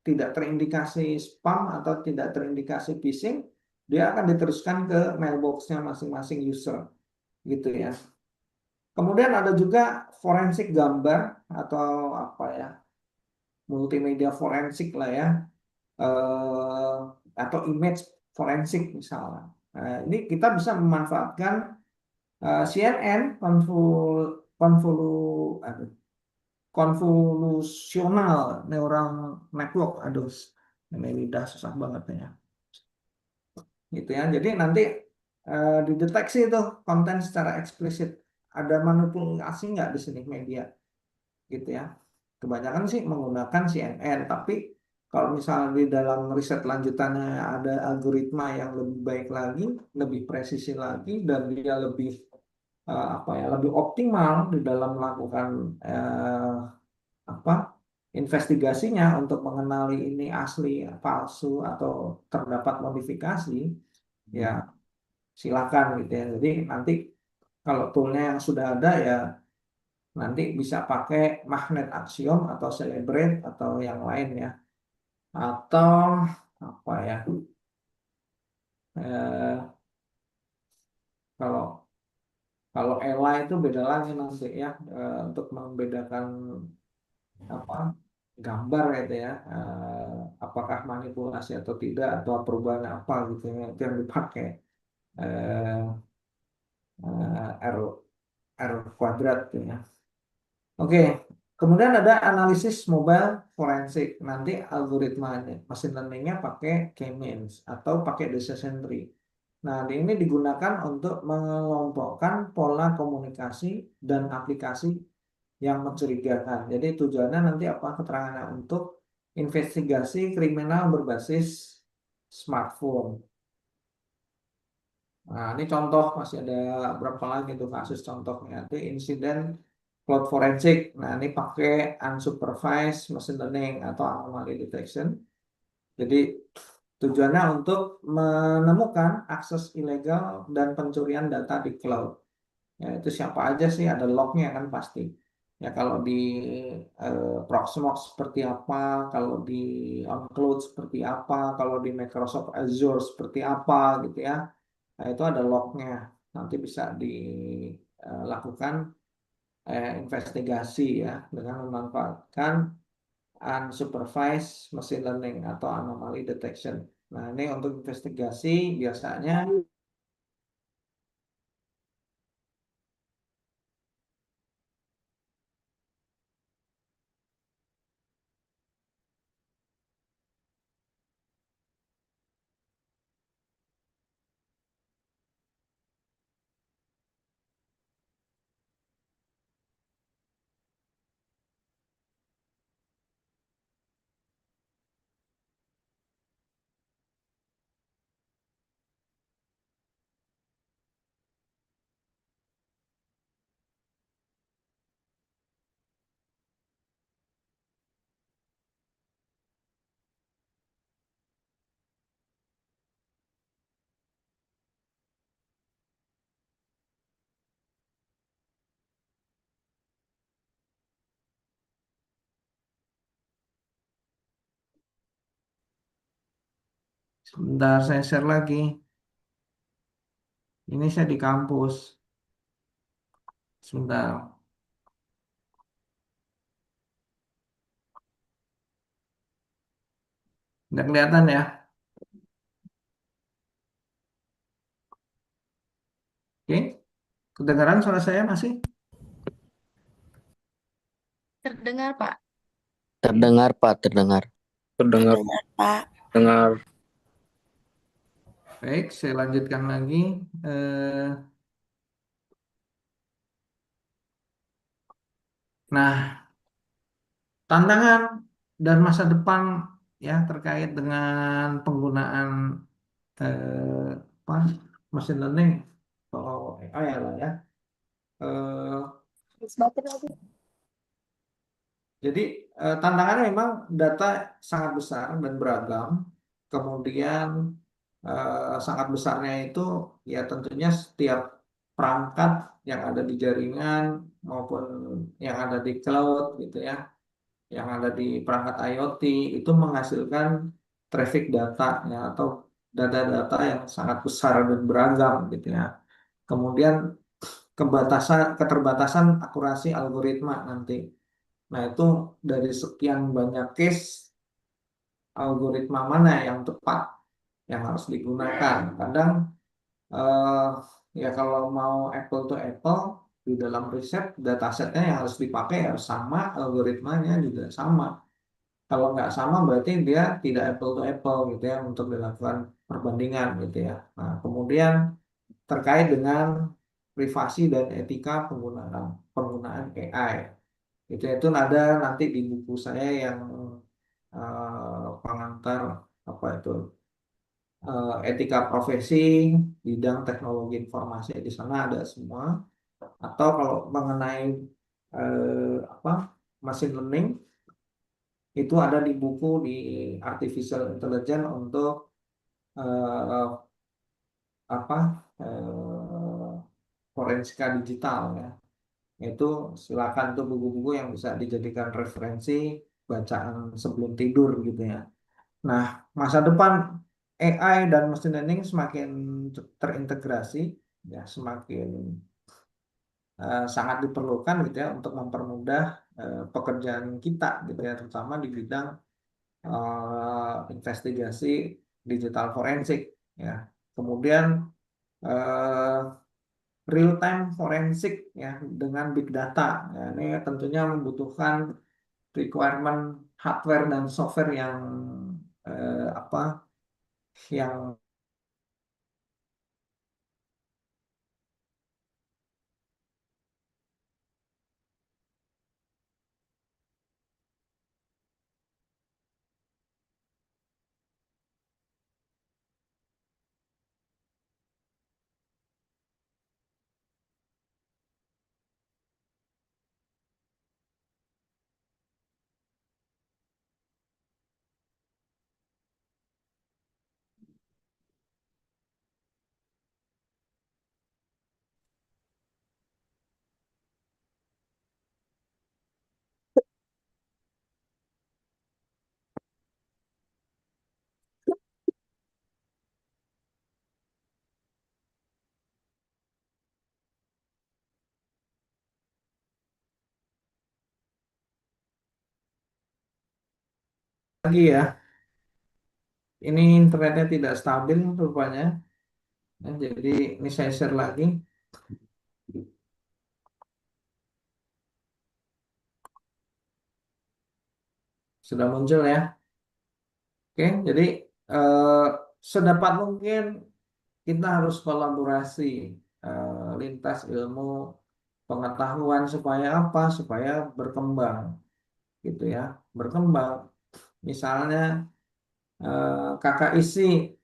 Speaker 3: tidak terindikasi spam atau tidak terindikasi phishing, dia akan diteruskan ke mailboxnya masing-masing user gitu ya. Kemudian ada juga forensik gambar atau apa ya, multimedia forensik lah ya, atau image forensik misalnya. Nah, ini kita bisa memanfaatkan CNN konvolusional neural network. Aduh, ini lidah susah banget ya. Gitu ya. Jadi nanti dideteksi itu konten secara eksplisit. Ada manipulasi nggak di sini media, gitu ya. Kebanyakan sih menggunakan CNN, tapi kalau misalnya di dalam riset lanjutannya ada algoritma yang lebih baik lagi, lebih presisi lagi, dan dia lebih lebih optimal di dalam melakukan investigasinya untuk mengenali ini asli, palsu, atau terdapat modifikasi, ya silakan gitu ya. Jadi nanti kalau toolnya yang sudah ada ya nanti bisa pakai magnet axiom atau celebrate atau yang lain ya. Atau apa ya? Eh, kalau kalau ELA itu beda lagi nanti ya, untuk membedakan apa gambar gitu ya, apakah manipulasi atau tidak atau perubahan apa gitu ya, itu yang dipakai. eh, R R kuadrat gitu ya. Oke, kemudian ada analisis mobile forensik. Nanti algoritmanya, machine learningnya pakai K-means atau pakai decision tree. Nah, ini digunakan untuk mengelompokkan pola komunikasi dan aplikasi yang mencurigakan. Jadi tujuannya nanti apa? Keterangannya untuk investigasi kriminal berbasis smartphone. Nah, ini contoh, masih ada berapa lagi tuh kasus contohnya. Itu insiden cloud forensik. Nah, ini pakai unsupervised machine learning atau anomaly detection. Jadi tujuannya untuk menemukan akses ilegal dan pencurian data di cloud. Ya, itu siapa aja sih, ada lognya kan pasti. Ya, kalau di Proxmox seperti apa, kalau di OnCloud seperti apa, kalau di Microsoft Azure seperti apa gitu ya. Nah, itu ada lognya. Nanti bisa dilakukan investigasi ya dengan memanfaatkan unsupervised machine learning atau anomaly detection. Nah, ini untuk investigasi biasanya sebentar saya share lagi. Ini saya di kampus. Sebentar. Nggak kelihatan ya? Oke. Kedengaran suara saya masih?
Speaker 2: Terdengar, Pak.
Speaker 5: Terdengar, Pak, terdengar.
Speaker 4: Terdengar,
Speaker 6: Pak.
Speaker 4: dengar.
Speaker 3: Baik, saya lanjutkan lagi. Nah, tantangan dan masa depan ya terkait dengan penggunaan apa, machine learning atau AI lah ya. Eh, jadi tantangannya memang data sangat besar dan beragam. Kemudian sangat besarnya itu ya tentunya setiap perangkat yang ada di jaringan maupun yang ada di cloud gitu ya, yang ada di perangkat IoT itu menghasilkan traffic data ya atau data-data yang sangat besar dan beragam gitu ya. Kemudian keterbatasan akurasi algoritma nanti. Nah, itu dari sekian banyak case algoritma mana yang tepat yang harus digunakan. Kadang eh, ya kalau mau apple to apple di dalam riset datasetnya yang harus dipakai harus sama, algoritmanya juga sama. Kalau nggak sama berarti dia tidak apple to apple gitu ya untuk dilakukan perbandingan gitu ya. Nah, kemudian terkait dengan privasi dan etika penggunaan AI. Itu ada nanti di buku saya yang pengantar apa itu etika profesi bidang teknologi informasi, di sana ada semua. Atau kalau mengenai apa machine learning itu ada di buku di artificial intelligence untuk eh, apa forensika digital ya. Itu silakan tuh buku-buku yang bisa dijadikan referensi bacaan sebelum tidur gitu ya. Nah, masa depan AI dan machine learning semakin terintegrasi, ya semakin sangat diperlukan gitu ya untuk mempermudah pekerjaan kita gitu ya, terutama di bidang investigasi digital forensik ya. Kemudian eh, real time forensik ya dengan big data. Ya, ini tentunya membutuhkan requirement hardware dan software yang apa yang lagi ya, ini internetnya tidak stabil rupanya. Ya, jadi ini saya share lagi. Sudah muncul ya. Oke, jadi eh, sedapat mungkin kita harus kolaborasi lintas ilmu pengetahuan supaya apa? Supaya berkembang gitu ya. Berkembang. Misalnya kakak isi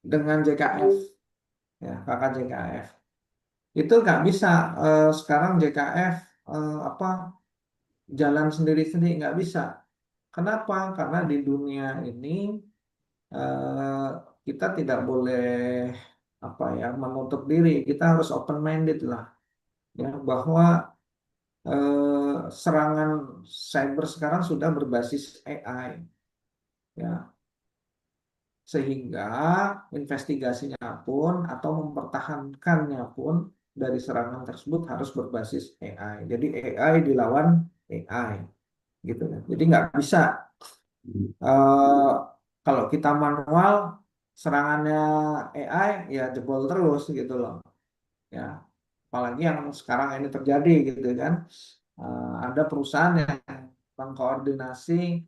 Speaker 3: dengan JKF ya, kakak JKF. Itu nggak bisa sekarang JKF apa jalan sendiri-sendiri nggak bisa. Kenapa? Karena di dunia ini eh, kita tidak boleh apa ya menutup diri. Kita harus open minded lah ya bahwa serangan cyber sekarang sudah berbasis AI ya sehingga investigasinya pun atau mempertahankannya pun dari serangan tersebut harus berbasis AI. Jadi AI dilawan AI gitu ya. Jadi nggak bisa eh, kalau kita manual serangannya AI ya jebol terus gitu loh ya. Apalagi yang sekarang ini terjadi gitu kan. Ada perusahaan yang mengkoordinasi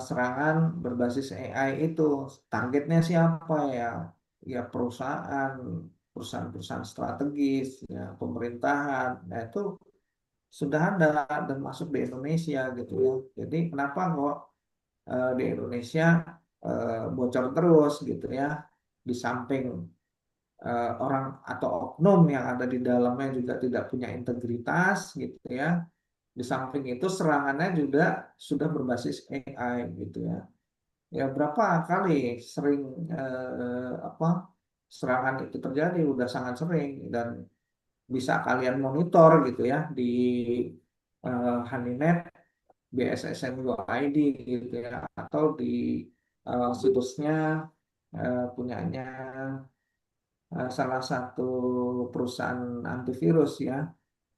Speaker 3: serangan berbasis AI itu. Targetnya siapa ya? Ya perusahaan-perusahaan strategis, ya pemerintahan. Nah itu sudah ada dan masuk di Indonesia gitu ya. Jadi kenapa kok di Indonesia bocor terus gitu ya? Di samping orang atau oknum yang ada di dalamnya juga tidak punya integritas gitu ya. Di samping itu serangannya juga sudah berbasis AI gitu ya. Ya berapa kali sering apa serangan itu terjadi udah sangat sering dan bisa kalian monitor gitu ya di Honeynet, BSSN Go ID gitu ya atau di situsnya punyanya salah satu perusahaan antivirus ya.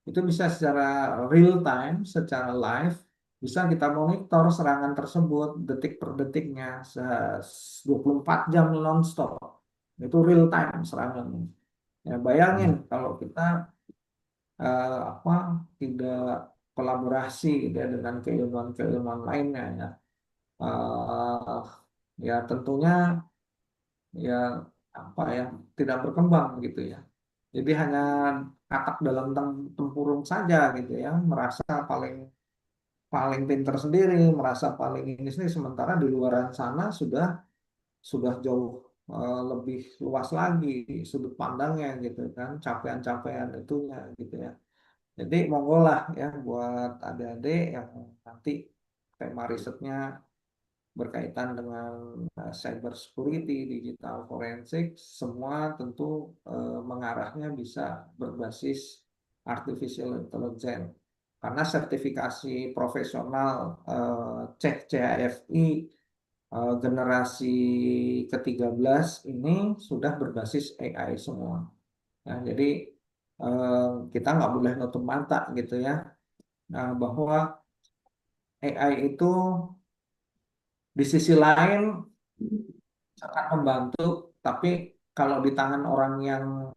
Speaker 3: Itu bisa secara real time, secara live, bisa kita monitor serangan tersebut detik per detiknya, 24 jam nonstop. Itu real time serangannya. Ya, bayangin kalau kita apa tidak kolaborasi gitu ya, dengan keilmuan-keilmuan lainnya ya. Eh, ya tentunya ya apa ya tidak berkembang gitu ya. Jadi hanya katak dalam tempurung saja gitu ya, merasa paling paling pinter sendiri, merasa paling ini sendiri, sementara di luaran sana sudah jauh lebih luas lagi sudut pandangnya gitu kan, capaian-capaian itunya gitu ya. Jadi monggo lah ya buat adik-adik yang nanti tema risetnya berkaitan dengan cyber security, digital forensik, semua tentu mengarahnya bisa berbasis artificial intelligence. Karena sertifikasi profesional cek CAFI generasi ke-13 ini sudah berbasis AI semua. Ya, jadi kita nggak boleh nutup mata gitu ya, bahwa AI itu di sisi lain sangat membantu, tapi kalau di tangan orang yang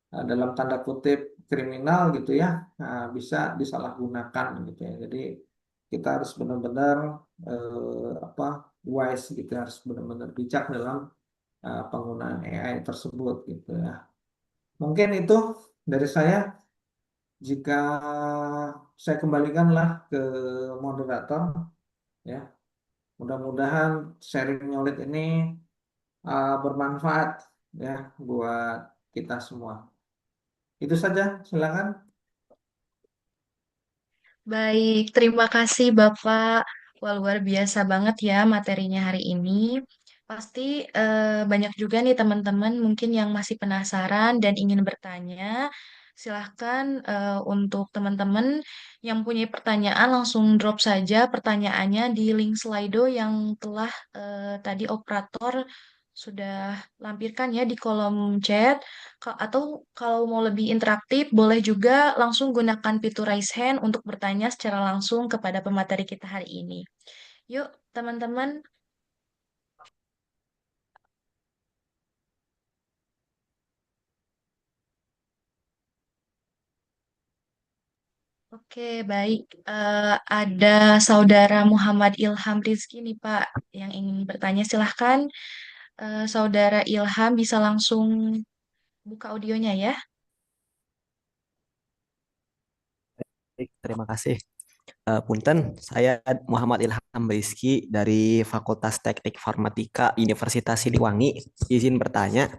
Speaker 3: dalam tanda kutip kriminal gitu ya, bisa disalahgunakan gitu ya. Jadi kita harus benar-benar apa wise gitu, harus benar-benar bijak dalam penggunaan AI tersebut gitu ya. Mungkin itu dari saya. Jika saya kembalikanlah ke moderator ya, mudah-mudahan sharing knowledge ini bermanfaat ya buat kita semua. Itu saja, silakan.
Speaker 2: Baik, terima kasih Bapak. Wah, luar biasa banget ya materinya hari ini. Pasti banyak juga nih teman-teman mungkin yang masih penasaran dan ingin bertanya. Silahkan untuk teman-teman yang punya pertanyaan langsung drop saja pertanyaannya di link Slido yang telah tadi operator sudah lampirkan ya di kolom chat. Atau kalau mau lebih interaktif, boleh juga langsung gunakan fitur raise hand untuk bertanya secara langsung kepada pemateri kita hari ini. Yuk, teman-teman. Oke, baik. Ada Saudara Muhammad Ilham Rizky nih, Pak, yang ingin bertanya. Silahkan, Saudara Ilham bisa langsung buka audionya ya.
Speaker 6: Baik, terima kasih. Punten, saya Muhammad Ilham Rizky dari Fakultas Teknik Informatika Universitas Siliwangi. Izin bertanya,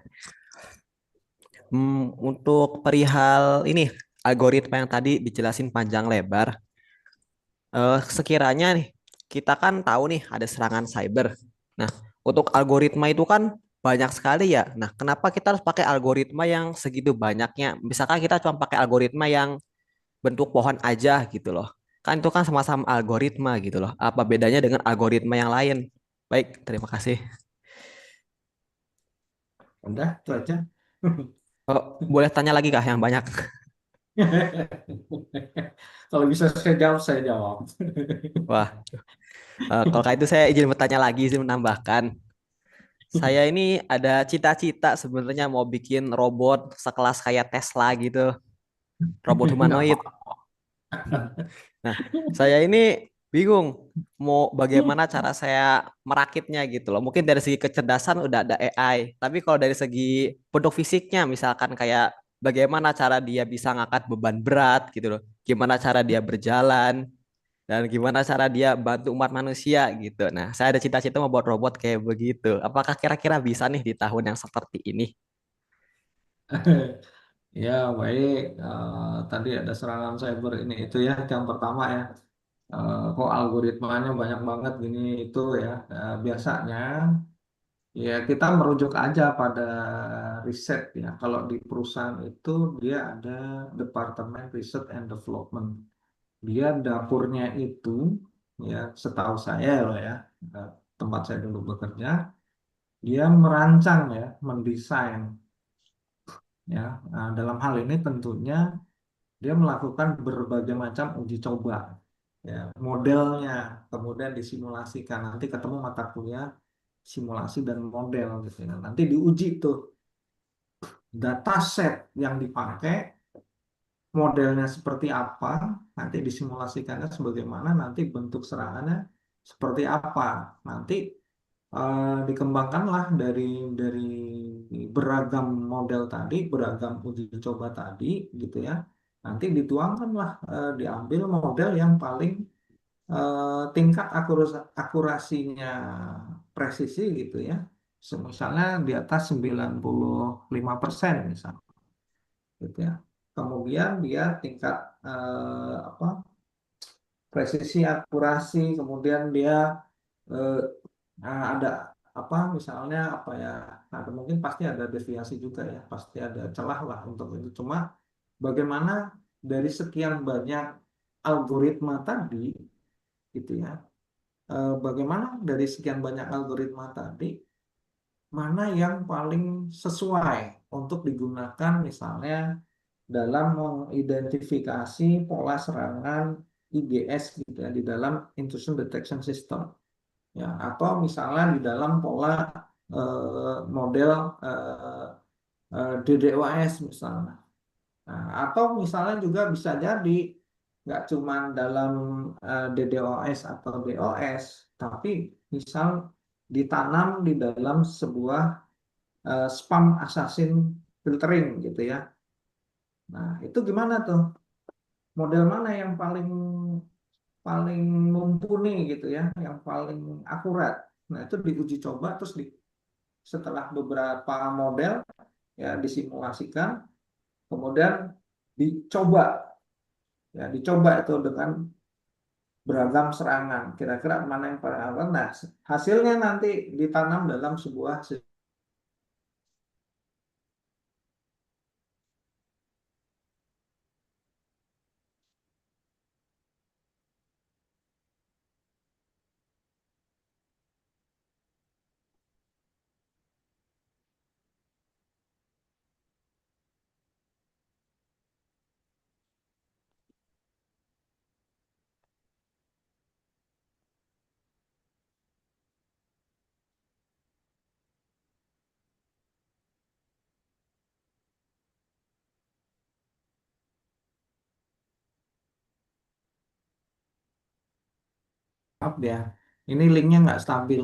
Speaker 6: untuk perihal ini algoritma yang tadi dijelasin panjang lebar, sekiranya nih kita kan tahu nih ada serangan cyber. Nah, untuk algoritma itu kan banyak sekali ya. Nah, kenapa kita harus pakai algoritma yang segitu banyaknya? Misalkan kita cuma pakai algoritma yang bentuk pohon aja gitu loh. Kan itu kan sama-sama algoritma gitu loh. Apa bedanya dengan algoritma yang lain? Baik, terima kasih.
Speaker 3: Udah, itu aja.
Speaker 6: Oh, boleh tanya lagi kah yang banyak?
Speaker 3: Kalau bisa saya jawab, saya jawab.
Speaker 6: Wah, kalau kayak itu saya izin bertanya lagi, izin menambahkan. Saya ini ada cita-cita sebenarnya mau bikin robot sekelas kayak Tesla gitu, robot
Speaker 3: Nggak
Speaker 6: humanoid.
Speaker 3: apa-apa.
Speaker 6: Nah, saya ini bingung mau bagaimana cara saya merakitnya gitu loh. Mungkin dari segi kecerdasan udah ada AI, tapi kalau dari segi bentuk fisiknya misalkan kayak bagaimana cara dia bisa ngangkat beban berat gitu loh. Gimana cara dia berjalan dan gimana cara dia bantu umat manusia gitu. Nah, saya ada cita-cita mau buat robot kayak begitu. Apakah kira-kira bisa nih di tahun yang seperti ini?
Speaker 3: Ya, baik. Tadi ada serangan cyber ini itu ya, yang pertama ya. Kok algoritmanya banyak banget gini itu ya. Biasanya ya kita merujuk aja pada riset ya. Kalau di perusahaan itu dia ada Departemen Research and Development. Dia dapurnya itu ya setahu saya loh ya, eh, tempat saya dulu bekerja, dia merancang ya, mendesain ya. Dalam hal ini tentunya dia melakukan berbagai macam uji coba ya, modelnya kemudian disimulasikan, nanti ketemu mata kuliah simulasi dan model gitu ya. Nanti diuji tuh dataset yang dipakai, modelnya seperti apa, nanti disimulasikannya sebagaimana, nanti bentuk serangannya seperti apa. Nanti dikembangkanlah dari beragam model tadi, beragam uji coba tadi gitu ya. Nanti dituangkanlah, diambil model yang paling tingkat akurasinya presisi gitu ya. Misalnya di atas 95% misalnya gitu ya. Kemudian dia tingkat apa presisi akurasi, kemudian dia eh, ada apa misalnya apa ya, ada mungkin pasti ada deviasi juga ya, pasti ada celah lah untuk itu. Cuma bagaimana dari sekian banyak algoritma tadi gitu ya, bagaimana dari sekian banyak algoritma tadi mana yang paling sesuai untuk digunakan misalnya dalam mengidentifikasi pola serangan IDS gitu ya, di dalam intrusion detection system ya, atau misalnya di dalam pola model DDoS misalnya. Nah, atau misalnya juga bisa jadi nggak cuma dalam DDoS atau DOS, tapi misal ditanam di dalam sebuah spam assassin filtering gitu ya. Nah, itu gimana tuh? Model mana yang paling paling mumpuni gitu ya, yang paling akurat. Nah, itu diuji coba terus setelah beberapa model ya disimulasikan, kemudian dicoba dicoba itu dengan beragam serangan. Kira-kira mana yang paling akurat. Nah, hasilnya nanti ditanam dalam sebuah sistem. Maaf ya, ini linknya nggak stabil.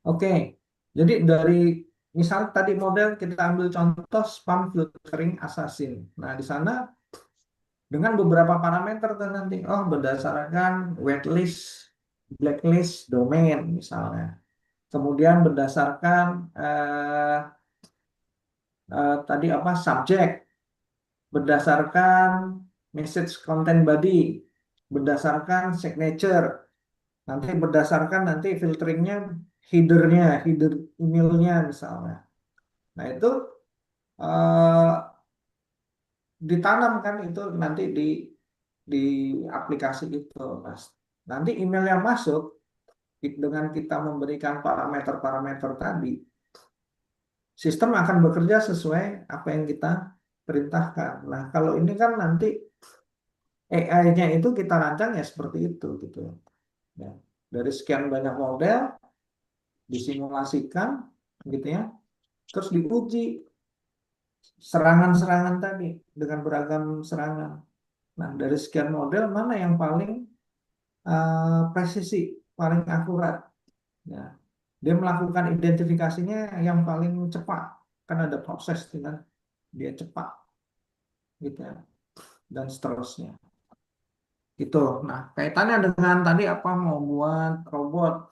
Speaker 3: Oke, jadi dari misal tadi model kita ambil contoh spam filtering assassin. Nah, di sana dengan beberapa parameter kan nanti, oh berdasarkan whitelist, blacklist domain misalnya. Kemudian berdasarkan tadi apa subjek, berdasarkan message content body, berdasarkan signature, nanti berdasarkan nanti filteringnya headernya, header emailnya misalnya. Nah itu eh, ditanamkan itu nanti di aplikasi itu, Mas. Nanti email yang masuk dengan kita memberikan parameter-parameter tadi, sistem akan bekerja sesuai apa yang kita perintahkan. Nah, kalau ini kan nanti AI-nya itu kita rancang ya seperti itu gitu. Ya. Dari sekian banyak model disimulasikan gitu ya, terus diuji serangan-serangan tadi dengan beragam serangan. Nah, dari sekian model mana yang paling presisi, paling akurat? Ya. Dia melakukan identifikasinya yang paling cepat, kan ada proses dengan dia cepat, gitu ya, dan seterusnya. Gitu. Nah, kaitannya dengan tadi apa mau buat robot,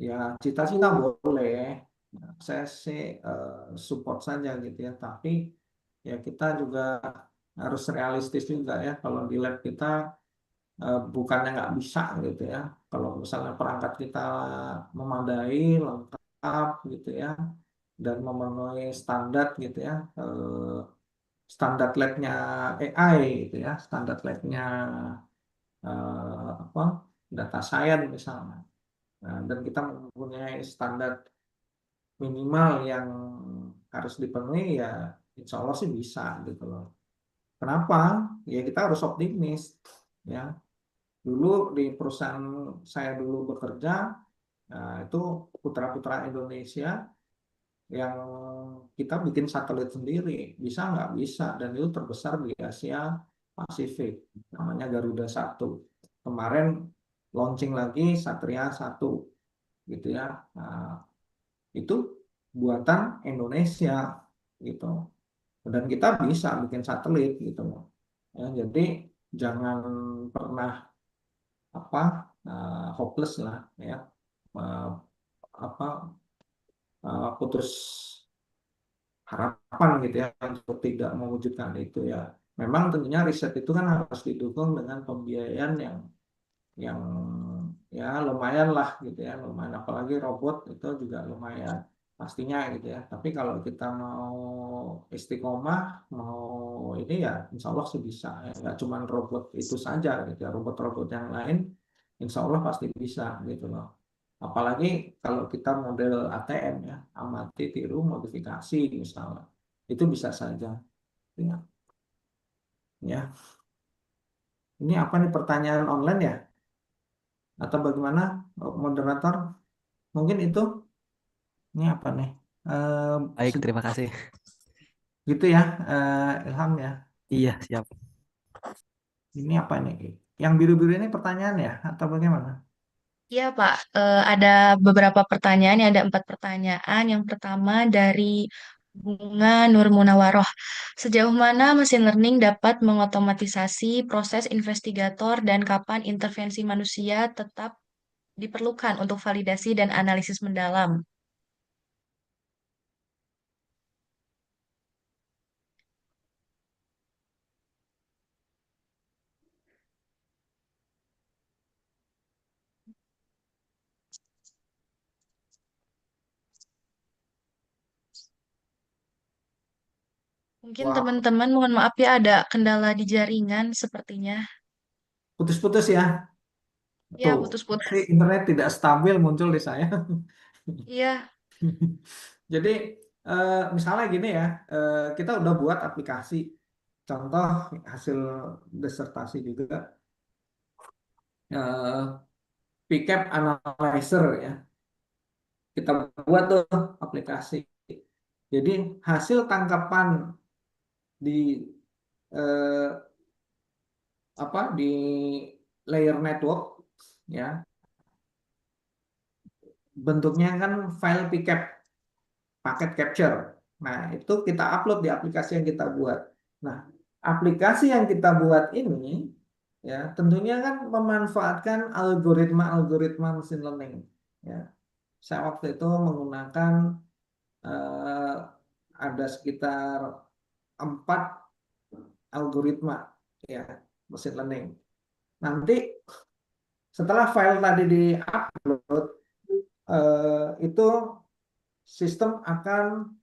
Speaker 3: ya cita-cita boleh. Nah, saya sih support saja gitu ya, tapi ya kita juga harus realistis juga ya. Kalau di lab kita bukannya nggak bisa gitu ya. Kalau misalnya perangkat kita memadai, lengkap gitu ya, dan memenuhi standar gitu ya, standar labnya AI gitu ya, standar labnya apa data science misalnya. Nah, dan kita mempunyai standar minimal yang harus dipenuhi ya, insya Allah sih bisa gitu loh. Kenapa? Ya kita harus optimis ya. Dulu di perusahaan saya dulu bekerja, nah, itu putra-putra Indonesia yang kita bikin satelit sendiri, bisa nggak bisa, dan itu terbesar di Asia Pasifik, namanya Garuda 1. Kemarin launching lagi Satria 1, gitu ya. Nah, itu buatan Indonesia, gitu. Dan kita bisa bikin satelit, gitu. Ya, jadi jangan pernah apa hopeless lah, ya. Uh, apa putus harapan gitu ya untuk tidak mewujudkan itu ya. Memang tentunya riset itu kan harus didukung dengan pembiayaan yang ya lumayan lah gitu ya, lumayan, apalagi robot itu juga lumayan pastinya gitu ya. Tapi kalau kita mau istiqomah, mau ini ya insya Allah sih bisa ya. Nggak cuma robot itu saja gitu ya, robot-robot yang lain insya Allah pasti bisa gitu loh. Apalagi kalau kita model ATM ya, amati, tiru, modifikasi misalnya, itu bisa saja. Ya, ya. Ini apa nih, pertanyaan online ya? Atau bagaimana, moderator? Mungkin itu Ini apa nih? Eh,
Speaker 6: Baik,
Speaker 3: se-
Speaker 6: terima kasih.
Speaker 3: gitu ya, Ilham ya.
Speaker 6: Iya, siap.
Speaker 3: Ini apa nih? Yang biru-biru ini pertanyaan ya, atau bagaimana?
Speaker 2: Iya, Pak. Ada beberapa pertanyaan, ya, ada 4 pertanyaan. Yang pertama dari Bunga Nur Munawaroh. Sejauh mana mesin learning dapat mengotomatisasi proses investigator dan kapan intervensi manusia tetap diperlukan untuk validasi dan analisis mendalam? Mungkin
Speaker 3: Wah,
Speaker 2: teman-teman mohon maaf ya, ada kendala di jaringan sepertinya.
Speaker 3: putus-putus ya.
Speaker 2: Ya,
Speaker 3: Tuh, berarti
Speaker 2: putus-putus.
Speaker 3: internet tidak stabil muncul di saya.
Speaker 2: Iya,
Speaker 3: Jadi, misalnya gini ya, kita udah buat aplikasi. Contoh hasil disertasi juga, eh, PCAP Analyzer ya. Kita buat tuh aplikasi. Jadi hasil tangkapan di eh, apa di layer network ya, bentuknya kan file PCAP, paket capture. Nah, itu kita upload di aplikasi yang kita buat. Nah, aplikasi yang kita buat ini ya tentunya kan memanfaatkan algoritma-algoritma machine learning. Ya, saya waktu itu menggunakan eh, ada sekitar 4 algoritma ya machine learning. Nanti setelah file tadi diupload, itu sistem akan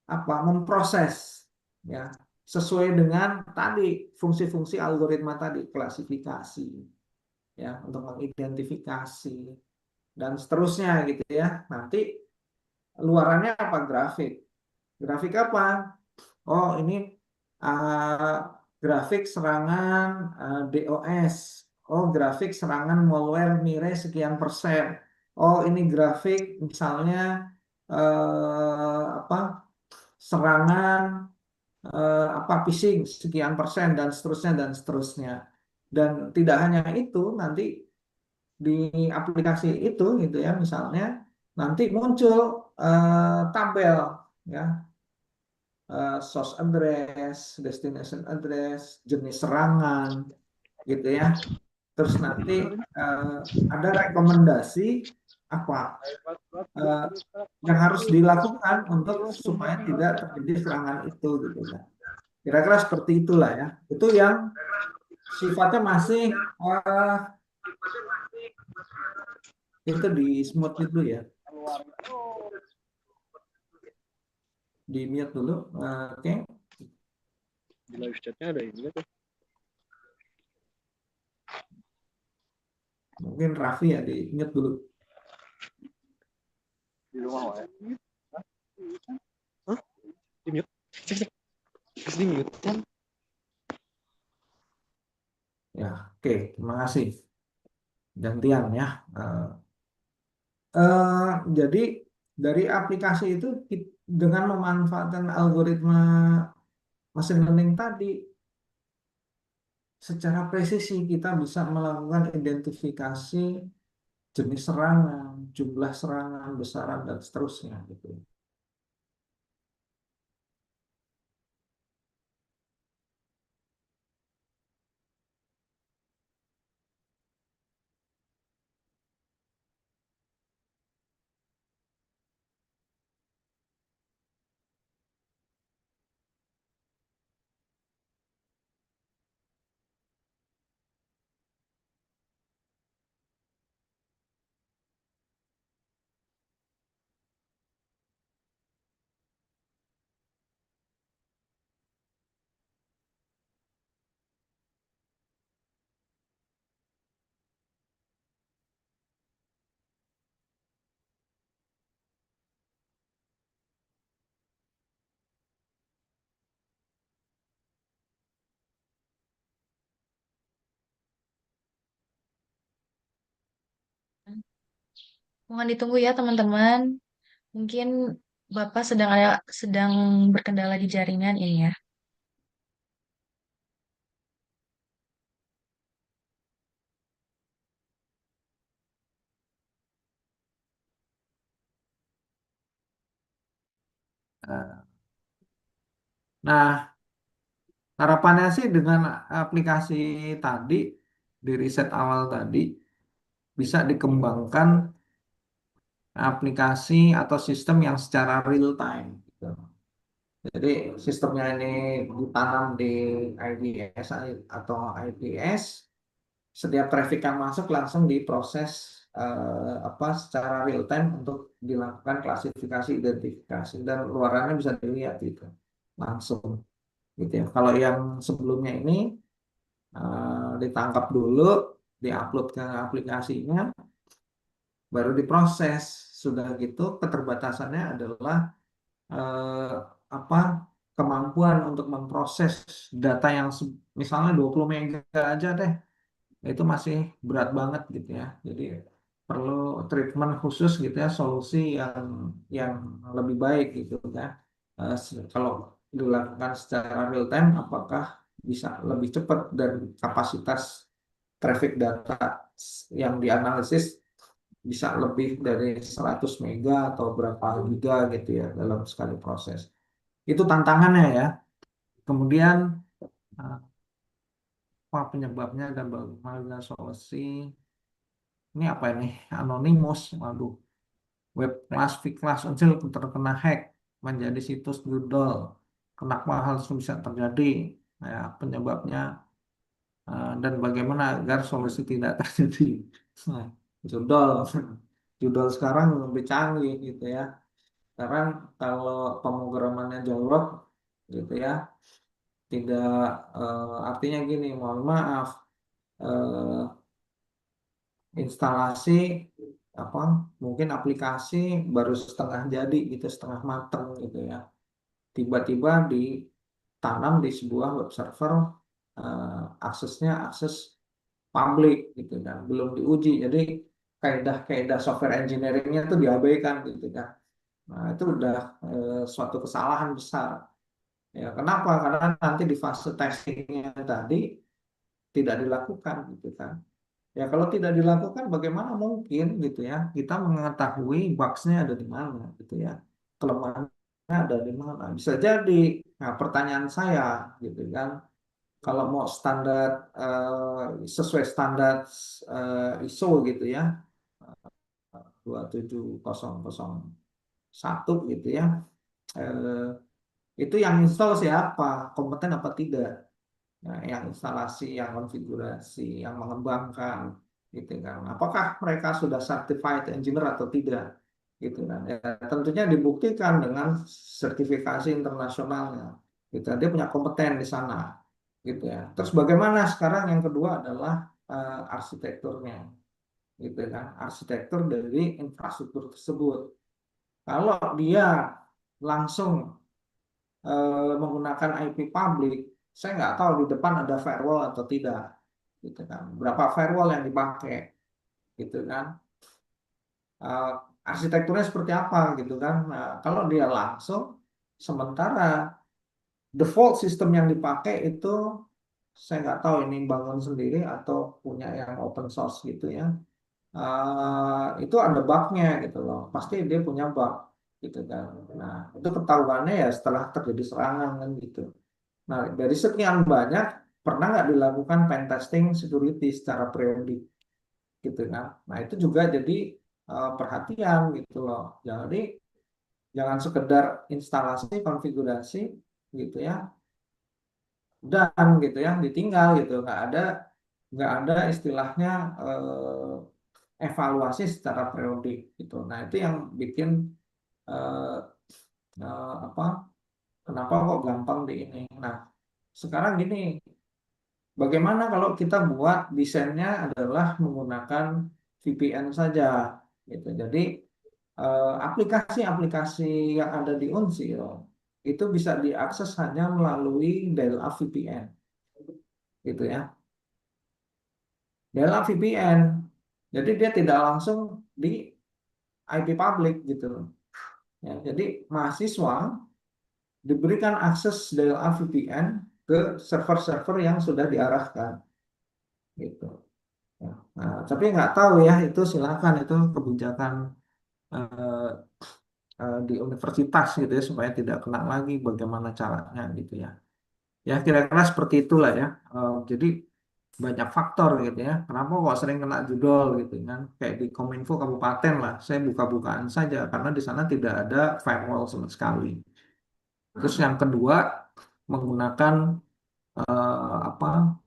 Speaker 3: apa memproses ya sesuai dengan tadi fungsi-fungsi algoritma tadi, klasifikasi ya untuk mengidentifikasi dan seterusnya gitu ya. Nanti luarannya apa? Grafik. Grafik apa? Oh, ini uh, grafik serangan DOS. Oh, grafik serangan malware Mirai sekian persen. Oh, ini grafik misalnya apa serangan apa phishing sekian persen dan seterusnya dan seterusnya. Dan tidak hanya itu, nanti di aplikasi itu gitu ya, misalnya nanti muncul tabel ya, source address, destination address, jenis serangan gitu ya. Terus nanti eh, ada rekomendasi apa eh, yang harus dilakukan untuk supaya tidak terjadi serangan itu gitu kan. Kira-kira seperti itulah ya. Itu yang sifatnya masih eh, itu di smooth itu ya, di mute dulu. Oke,
Speaker 4: Di live chatnya ada ini tuh.
Speaker 3: mungkin Raffi ya di mute dulu.
Speaker 4: Di rumah ya. Hah? Di mute. Cek cek. Terus di mute kan?
Speaker 3: Ya, oke, terima kasih. Gantian ya. Jadi dari aplikasi itu dengan memanfaatkan algoritma machine learning tadi, secara presisi kita bisa melakukan identifikasi jenis serangan, jumlah serangan, besaran dan seterusnya gitu.
Speaker 2: mohon ditunggu ya teman-teman. Mungkin Bapak sedang berkendala di jaringan ini ya.
Speaker 3: Nah, harapannya sih dengan aplikasi tadi, di riset awal tadi, bisa dikembangkan aplikasi atau sistem yang secara real time, gitu. Jadi sistemnya ini ditanam di IDS atau IPS, setiap traffic yang masuk langsung diproses secara real time untuk dilakukan klasifikasi identifikasi dan luarannya bisa dilihat gitu langsung gitu ya. Kalau yang sebelumnya ini ditangkap dulu, diupload ke aplikasinya, baru diproses. Sudah gitu keterbatasannya adalah eh, apa kemampuan untuk memproses data yang misalnya 20 mega aja deh, itu masih berat banget gitu ya. Jadi perlu treatment khusus gitu ya, solusi yang lebih baik gitu ya. Kalau dilakukan secara real time, apakah bisa lebih cepat dan kapasitas traffic data yang dianalisis bisa lebih dari 100 mega atau berapa giga gitu ya dalam sekali proses. Itu tantangannya ya. Kemudian eh, apa penyebabnya dan bagaimana solusi? Ini apa ini? Anonymous. Waduh. Web kelas kelas kecil terkena hack menjadi situs judul. Kenapa hal itu bisa terjadi? Ya, penyebabnya dan bagaimana agar solusi tidak terjadi. Nah, judul. Judul sekarang lebih canggih gitu ya. Sekarang kalau pemrogramannya jorok gitu ya, tidak artinya gini, mohon maaf, eh, instalasi apa mungkin aplikasi baru setengah jadi gitu, setengah mateng gitu ya, tiba-tiba ditanam di sebuah web server, aksesnya akses publik gitu kan, belum diuji, jadi kaedah-kaedah software engineeringnya itu diabaikan gitu kan. Nah itu udah suatu kesalahan besar ya. Kenapa? Karena nanti di fase testingnya tadi tidak dilakukan gitu kan. Ya kalau tidak dilakukan bagaimana mungkin gitu ya kita mengetahui bugs-nya ada di mana gitu ya. Kelemahannya ada di mana. Bisa jadi. Nah, pertanyaan saya gitu kan, kalau mau standar sesuai standar ISO gitu ya 27001 gitu ya. eh, itu yang install siapa? Kompeten apa tidak? Nah, yang instalasi, yang konfigurasi, yang mengembangkan, gitu kan. Apakah mereka sudah certified engineer atau tidak, gitu kan. Ya, tentunya dibuktikan dengan sertifikasi internasionalnya. Gitu. Dia punya kompeten di sana, gitu ya. Terus bagaimana sekarang yang kedua adalah arsitekturnya, gitu kan. Arsitektur dari infrastruktur tersebut. Kalau dia langsung menggunakan IP publik, saya nggak tahu di depan ada firewall atau tidak, gitu kan. Berapa firewall yang dipakai, gitu kan. Eh, Arsitekturnya seperti apa, gitu kan. Nah, kalau dia langsung, sementara default sistem yang dipakai itu saya nggak tahu ini bangun sendiri atau punya yang open source gitu ya. Itu ada bugnya gitu loh. Pasti dia punya bug, gitu kan. Nah, itu ketahuannya ya setelah terjadi serangan kan gitu. Nah, dari sekian banyak, pernah nggak dilakukan pen testing security secara periodik, gitu kan? Nah, itu juga jadi perhatian gitu loh. Jadi jangan sekedar instalasi, konfigurasi, gitu ya, dan gitu ya, ditinggal gitu, nggak ada istilahnya evaluasi secara periodik gitu. Nah, itu yang bikin eh, apa? Kenapa kok gampang di ini? Nah, sekarang gini. Bagaimana kalau kita buat desainnya adalah menggunakan VPN saja, gitu. Jadi aplikasi-aplikasi yang ada di Unsilo itu bisa diakses hanya melalui dial-up VPN, gitu ya. Dial-up VPN, jadi dia tidak langsung di IP public gitu. Ya, jadi mahasiswa diberikan akses DLA VPN ke server-server yang sudah diarahkan gitu. Ya. Nah, tapi nggak tahu ya, itu silakan, itu kebijakan eh, di universitas gitu ya, supaya tidak kena lagi bagaimana caranya gitu ya. Ya kira-kira seperti itulah ya. Jadi banyak faktor gitu ya. Kenapa kok sering kena judol gitu kan? Kayak di Kominfo kabupaten lah, saya buka-bukaan saja karena di sana tidak ada firewall sama sekali. Terus yang kedua, menggunakan apa,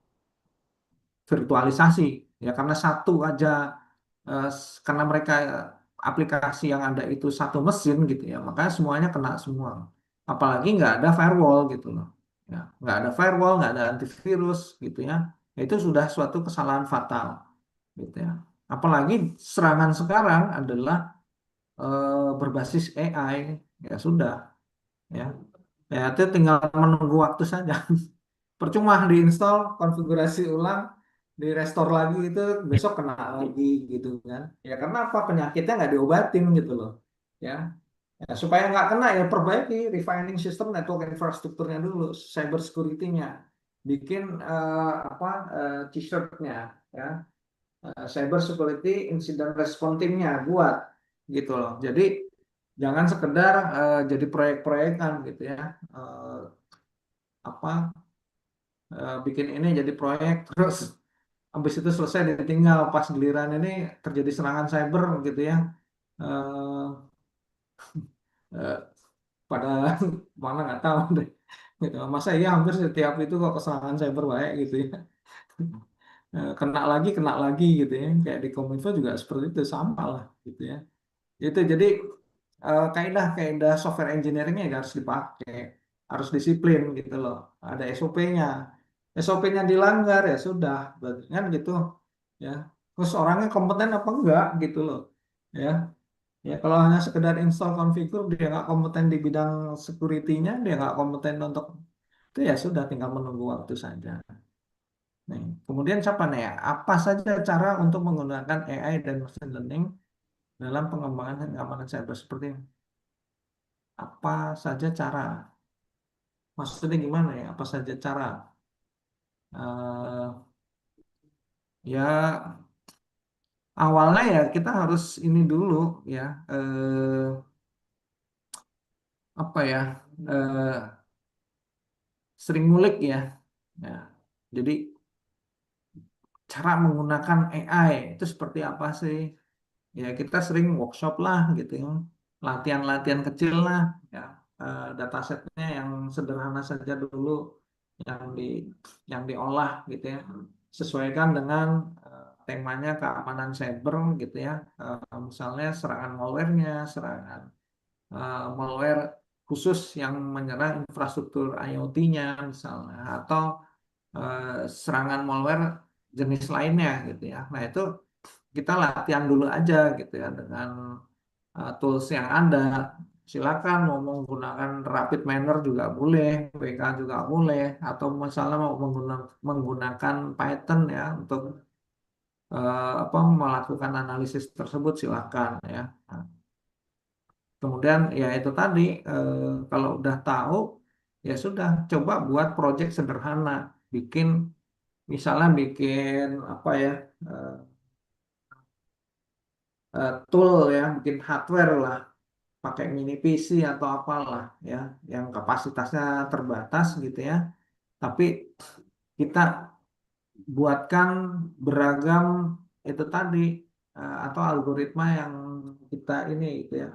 Speaker 3: virtualisasi ya, karena satu aja, karena mereka aplikasi yang ada itu satu mesin gitu ya, makanya semuanya kena semua. Apalagi nggak ada firewall gitu loh. Ya, nggak ada firewall, nggak ada antivirus gitu ya. Itu sudah suatu kesalahan fatal gitu ya. Apalagi serangan sekarang adalah berbasis AI, ya sudah ya. Ya itu tinggal menunggu waktu saja. Percuma diinstal, konfigurasi ulang, di restore lagi, itu besok kena lagi gitu kan. Ya karena apa? Penyakitnya nggak diobatin gitu loh. Ya, ya supaya nggak kena ya perbaiki refining sistem network infrastrukturnya dulu, cyber security-nya. Bikin apa, t-shirt-nya ya. Cyber security incident response team-nya buat gitu loh. Jadi jangan sekedar jadi proyek-proyekan gitu ya. Apa, bikin ini jadi proyek terus habis itu selesai ditinggal, pas giliran ini terjadi serangan cyber gitu ya, eh, eh, pada mana nggak tahu deh gitu. Masa iya hampir setiap itu kok serangan cyber baik gitu ya. Kena lagi gitu ya, kayak di Kominfo juga seperti itu, sama lah gitu ya. Itu jadi kaidah-kaidah software engineering-nya juga harus dipakai, harus disiplin gitu loh. Ada SOP-nya. SOP-nya dilanggar ya sudah, berarti kan gitu ya. Terus orangnya kompeten apa enggak gitu loh. Ya. Ya kalau hanya sekedar install configure, dia nggak kompeten di bidang security-nya, dia nggak kompeten untuk itu, ya sudah tinggal menunggu waktu saja. Nih, kemudian siapa nih ya? Apa saja cara untuk menggunakan AI dan machine learning dalam pengembangan keamanan cyber seperti ini? Apa saja cara? Maksudnya gimana ya? Apa saja cara? Eh, ya awalnya ya kita harus ini dulu ya. Apa ya? eh, Sering ngulik ya. Ya. Jadi cara menggunakan AI itu seperti apa sih? Ya kita sering workshop lah gitu ya. Latihan-latihan kecil lah ya. Datasetnya yang sederhana saja dulu, yang di yang diolah gitu ya, sesuaikan dengan temanya keamanan cyber gitu ya. Misalnya serangan malware-nya, serangan malware khusus yang menyerang infrastruktur IoT-nya misalnya, atau serangan malware jenis lainnya gitu ya. Nah itu kita latihan dulu aja gitu ya dengan tools yang ada. Silakan mau menggunakan Rapid Manner juga boleh, WK juga boleh, atau misalnya mau menggunakan Python ya untuk apa, melakukan analisis tersebut silakan ya. Nah, kemudian ya itu tadi, kalau udah tahu ya sudah, coba buat project sederhana, bikin misalnya bikin apa ya, eh, tool ya, bikin hardware lah, pakai mini PC atau apalah ya, yang kapasitasnya terbatas gitu ya. Tapi kita buatkan beragam itu tadi, atau algoritma yang kita ini gitu ya.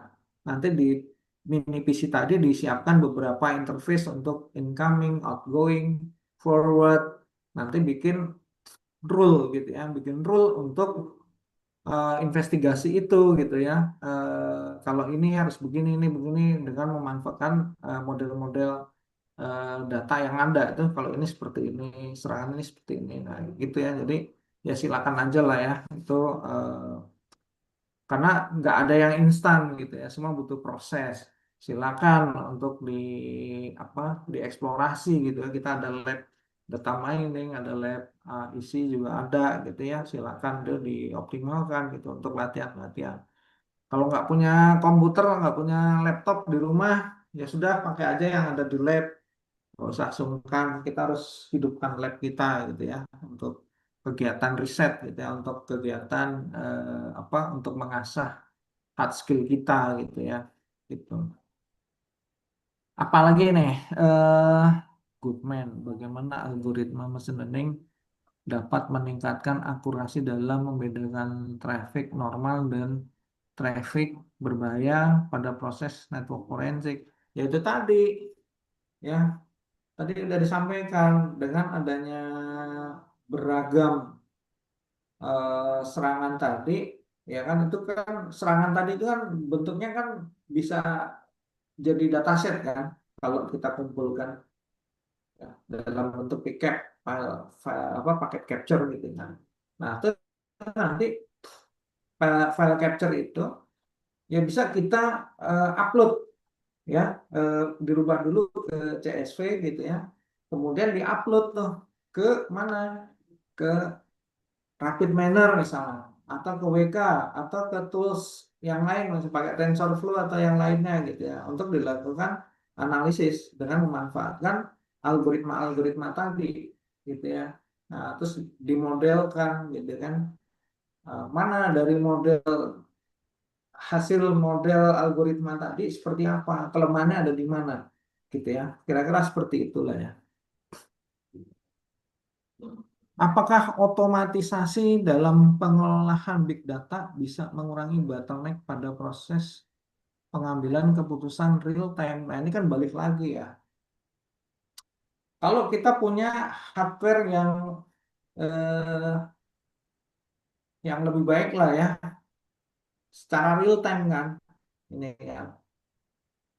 Speaker 3: Nanti di mini PC tadi disiapkan beberapa interface untuk incoming, outgoing, forward. Nanti bikin rule gitu ya, bikin rule untuk investigasi itu gitu ya. Kalau ini harus begini, ini begini, dengan memanfaatkan model-model data yang ada itu. Kalau ini seperti ini, serangan ini seperti ini, nah gitu ya. Jadi ya silakan aja lah ya itu, karena nggak ada yang instan gitu ya, semua butuh proses. Silakan untuk di apa, dieksplorasi gitu ya. Kita ada lab data mining, ada lab isi juga ada gitu ya. Silakan itu dioptimalkan gitu untuk latihan-latihan. Kalau nggak punya komputer, nggak punya laptop di rumah, ya sudah pakai aja yang ada di lab. Nggak usah sungkan, kita harus hidupkan lab kita gitu ya untuk kegiatan riset gitu ya, untuk kegiatan apa untuk mengasah hard skill kita gitu ya. Gitu. Apalagi nih, Goodman, bagaimana algoritma machine learning dapat meningkatkan akurasi dalam membedakan traffic normal dan traffic berbahaya pada proses network forensik. Yaitu tadi, ya, tadi sudah disampaikan dengan adanya beragam serangan tadi, ya kan itu kan serangan tadi itu kan bentuknya kan bisa jadi dataset kan kalau kita kumpulkan ya, dalam bentuk picap file apa paket capture gitu kan. Nah, itu nanti file capture itu ya bisa kita upload ya dirubah dulu ke CSV gitu ya. Kemudian diupload tuh ke mana? Ke Rapid Miner misalnya atau ke WK atau ke tools yang lain masih pakai TensorFlow atau yang lainnya gitu ya untuk dilakukan analisis dengan memanfaatkan algoritma-algoritma tadi gitu ya. Nah, terus dimodelkan gitu kan. Mana dari model hasil model algoritma tadi seperti apa, kelemahannya ada di mana gitu ya. Kira-kira seperti itulah ya. Apakah otomatisasi dalam pengelolaan big data bisa mengurangi bottleneck pada proses pengambilan keputusan real time? Nah, ini kan balik lagi ya. Kalau kita punya hardware eh, yang lebih baik lah ya, secara real time kan, ini ya.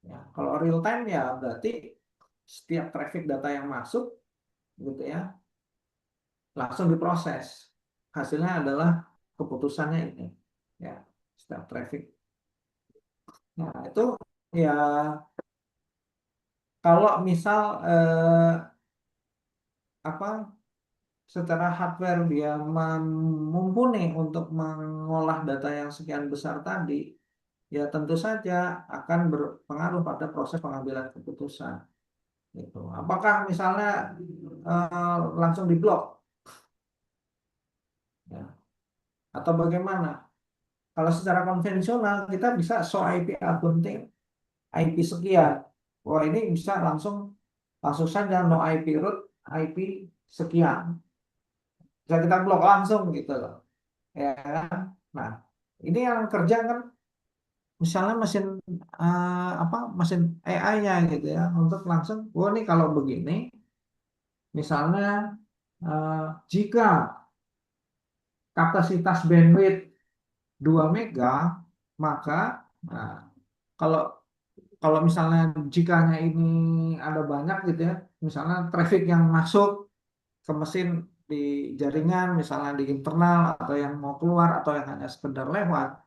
Speaker 3: Ya, kalau real time ya berarti setiap traffic data yang masuk, gitu ya, langsung diproses. Hasilnya adalah keputusannya ini, ya, setiap traffic. Nah, itu ya kalau misal apa secara hardware dia mumpuni untuk mengolah data yang sekian besar tadi, ya tentu saja akan berpengaruh pada proses pengambilan keputusan. Gitu. Apakah misalnya langsung diblok, ya, atau bagaimana? Kalau secara konvensional kita bisa show IP akunting IP sekian. Wah ini bisa langsung saja no IP root IP sekian. Bisa kita blok langsung gitu loh. Ya kan? Nah, ini yang kerja kan misalnya mesin apa mesin AI-nya gitu ya untuk langsung, oh ini kalau begini, misalnya jika kapasitas bandwidth 2 mega, maka nah, kalau kalau misalnya jikanya ini ada banyak gitu ya, misalnya traffic yang masuk ke mesin di jaringan, misalnya di internal atau yang mau keluar atau yang hanya sekedar lewat,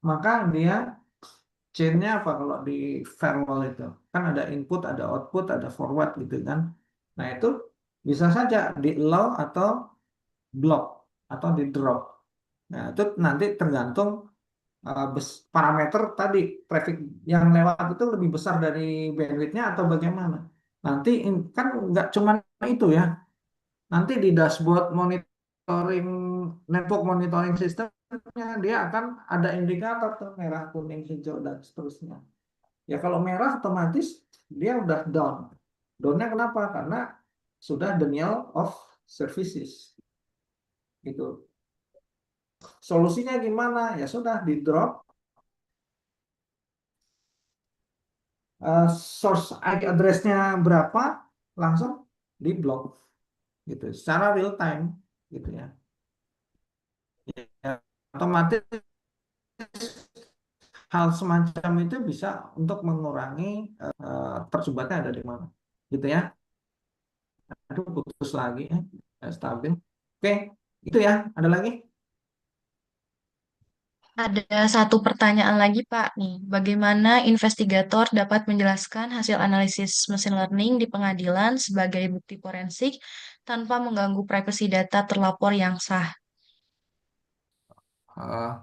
Speaker 3: maka dia chain-nya apa kalau di firewall itu kan ada input, ada output, ada forward gitu kan. Nah itu bisa saja di allow atau block atau di drop. Nah itu nanti tergantung parameter tadi traffic yang lewat itu lebih besar dari bandwidth-nya atau bagaimana. Nanti kan nggak cuma itu ya. Nanti di dashboard monitoring network monitoring sistemnya dia akan ada indikator tuh merah, kuning, hijau dan seterusnya. Ya kalau merah otomatis dia udah down. Down-nya kenapa? Karena sudah denial of services. Gitu. Solusinya gimana? Ya sudah di drop source IP address-nya berapa, langsung di blok gitu secara real time gitu ya. Ya, otomatis hal semacam itu bisa untuk mengurangi tersumbatnya ada di mana gitu ya. Aduh putus lagi ya. Nggak stabil. Oke, itu ya. Ada lagi?
Speaker 2: Ada satu pertanyaan lagi, Pak. Nih, bagaimana investigator dapat menjelaskan hasil analisis machine learning di pengadilan sebagai bukti forensik tanpa mengganggu privasi data terlapor yang sah?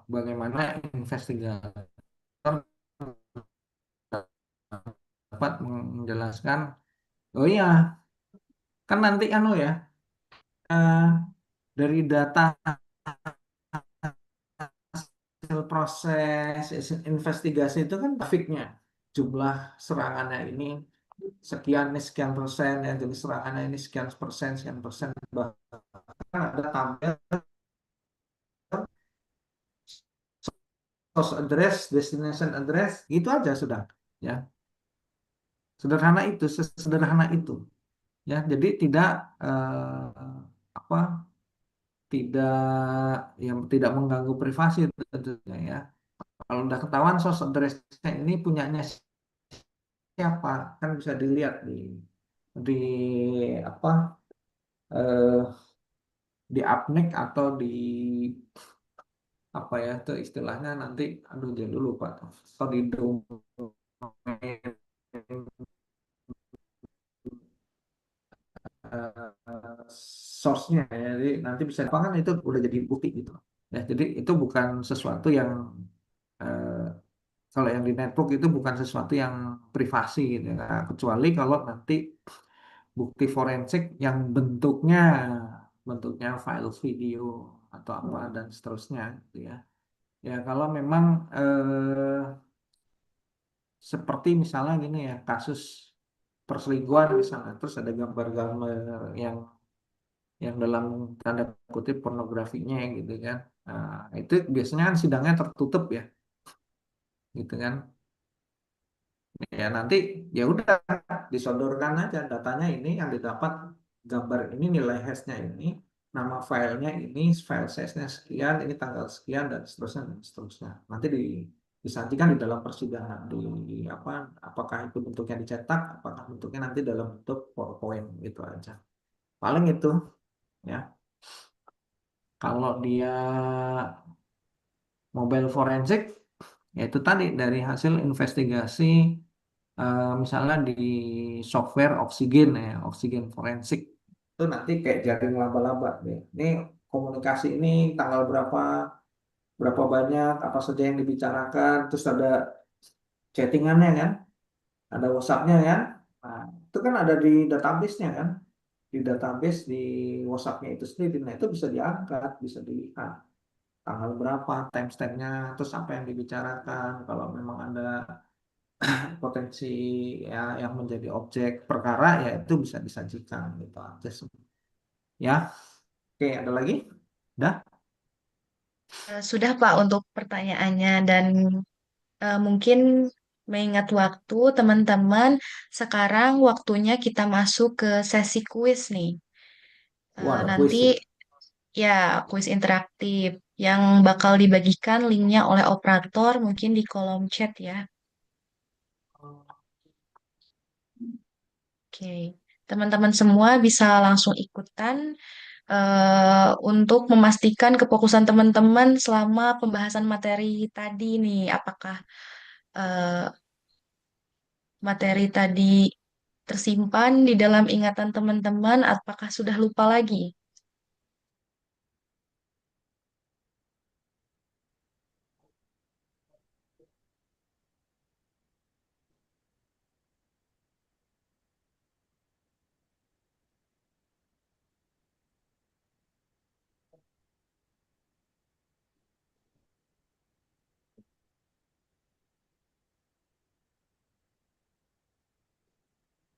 Speaker 3: Bagaimana investigator dapat menjelaskan, oh iya, kan nanti anu ya, eh, dari data hasil proses investigasi itu kan grafiknya, jumlah serangannya ini sekian, ini sekian persen, ya, jadi serangannya ini sekian persen, bahkan ada tabel source address, destination address, itu aja sudah, ya, sederhana itu, sesederhana itu, ya, jadi tidak apa, tidak, yang tidak mengganggu privasi tentunya, ya. Kalau udah ketahuan source address-nya ini punyanya siapa, kan bisa dilihat di apa, eh, di Upnik atau di apa ya itu istilahnya nanti, aduh jadi dulu Pak, atau di domain source-nya, ya. Jadi nanti bisa apa kan itu udah jadi bukti gitu, ya. Jadi itu bukan sesuatu yang eh, kalau yang di network itu bukan sesuatu yang privasi gitu, ya. Nah, kecuali kalau nanti bukti forensik yang bentuknya bentuknya file video atau apa dan seterusnya gitu, ya. Ya kalau memang seperti misalnya gini ya, kasus perselingkuhan misalnya, terus ada gambar-gambar yang dalam tanda kutip pornografinya gitu kan. Nah, itu biasanya kan sidangnya tertutup ya, gitu kan. Ya nanti ya udah disodorkan aja datanya ini yang didapat, gambar ini, nilai hashnya ini, nama filenya ini, file size-nya sekian, ini tanggal sekian dan seterusnya dan seterusnya. Nanti disajikan di dalam persidangan di apa, apakah itu bentuknya dicetak, apakah bentuknya nanti dalam bentuk PowerPoint gitu aja. Paling itu, ya. Kalau dia mobile forensik, yaitu tadi dari hasil investigasi, misalnya di software oksigen, ya, oksigen forensik itu nanti kayak jaring laba-laba deh. Ini komunikasi ini tanggal berapa, berapa banyak, apa saja yang dibicarakan, terus ada chattingannya kan, ada WhatsApp-nya kan. Nah, itu kan ada di database-nya kan, di database di WhatsApp-nya itu sendiri. Nah, itu bisa diangkat, bisa dilihat tanggal berapa, timestamp-nya, terus apa yang dibicarakan. Kalau memang ada potensi ya yang menjadi objek perkara, ya itu bisa disajikan gitu aja sih. Ya, oke, ada lagi? Udah?
Speaker 2: Sudah Pak untuk pertanyaannya dan mungkin mengingat waktu teman-teman, sekarang waktunya kita masuk ke sesi kuis nih.
Speaker 3: Wah, ada kuis
Speaker 2: Nanti
Speaker 3: ya.
Speaker 2: ya kuis interaktif yang bakal dibagikan linknya oleh operator mungkin di kolom chat ya. Oke, teman-teman semua bisa langsung ikutan untuk memastikan kefokusan teman-teman selama pembahasan materi tadi nih. Apakah eh, materi tadi tersimpan di dalam ingatan teman-teman, apakah sudah lupa lagi?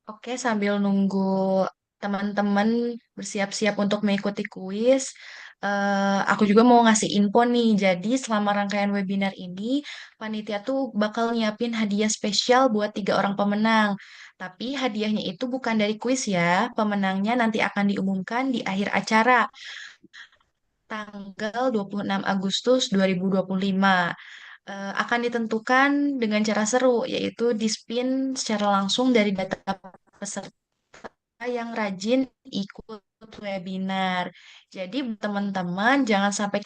Speaker 2: Oke, sambil nunggu teman-teman bersiap-siap untuk mengikuti kuis, aku juga mau ngasih info nih. Jadi selama rangkaian webinar ini, panitia tuh bakal nyiapin hadiah spesial buat 3 orang pemenang. Tapi hadiahnya itu bukan dari kuis ya. Pemenangnya nanti akan diumumkan di akhir acara tanggal 26 Agustus 2025. Akan ditentukan dengan cara seru, yaitu di-spin secara langsung dari data peserta yang rajin ikut webinar. Jadi teman-teman jangan sampai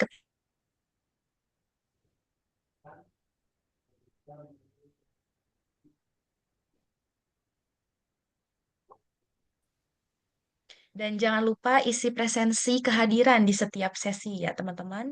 Speaker 2: dan jangan lupa isi presensi kehadiran di setiap sesi ya teman-teman.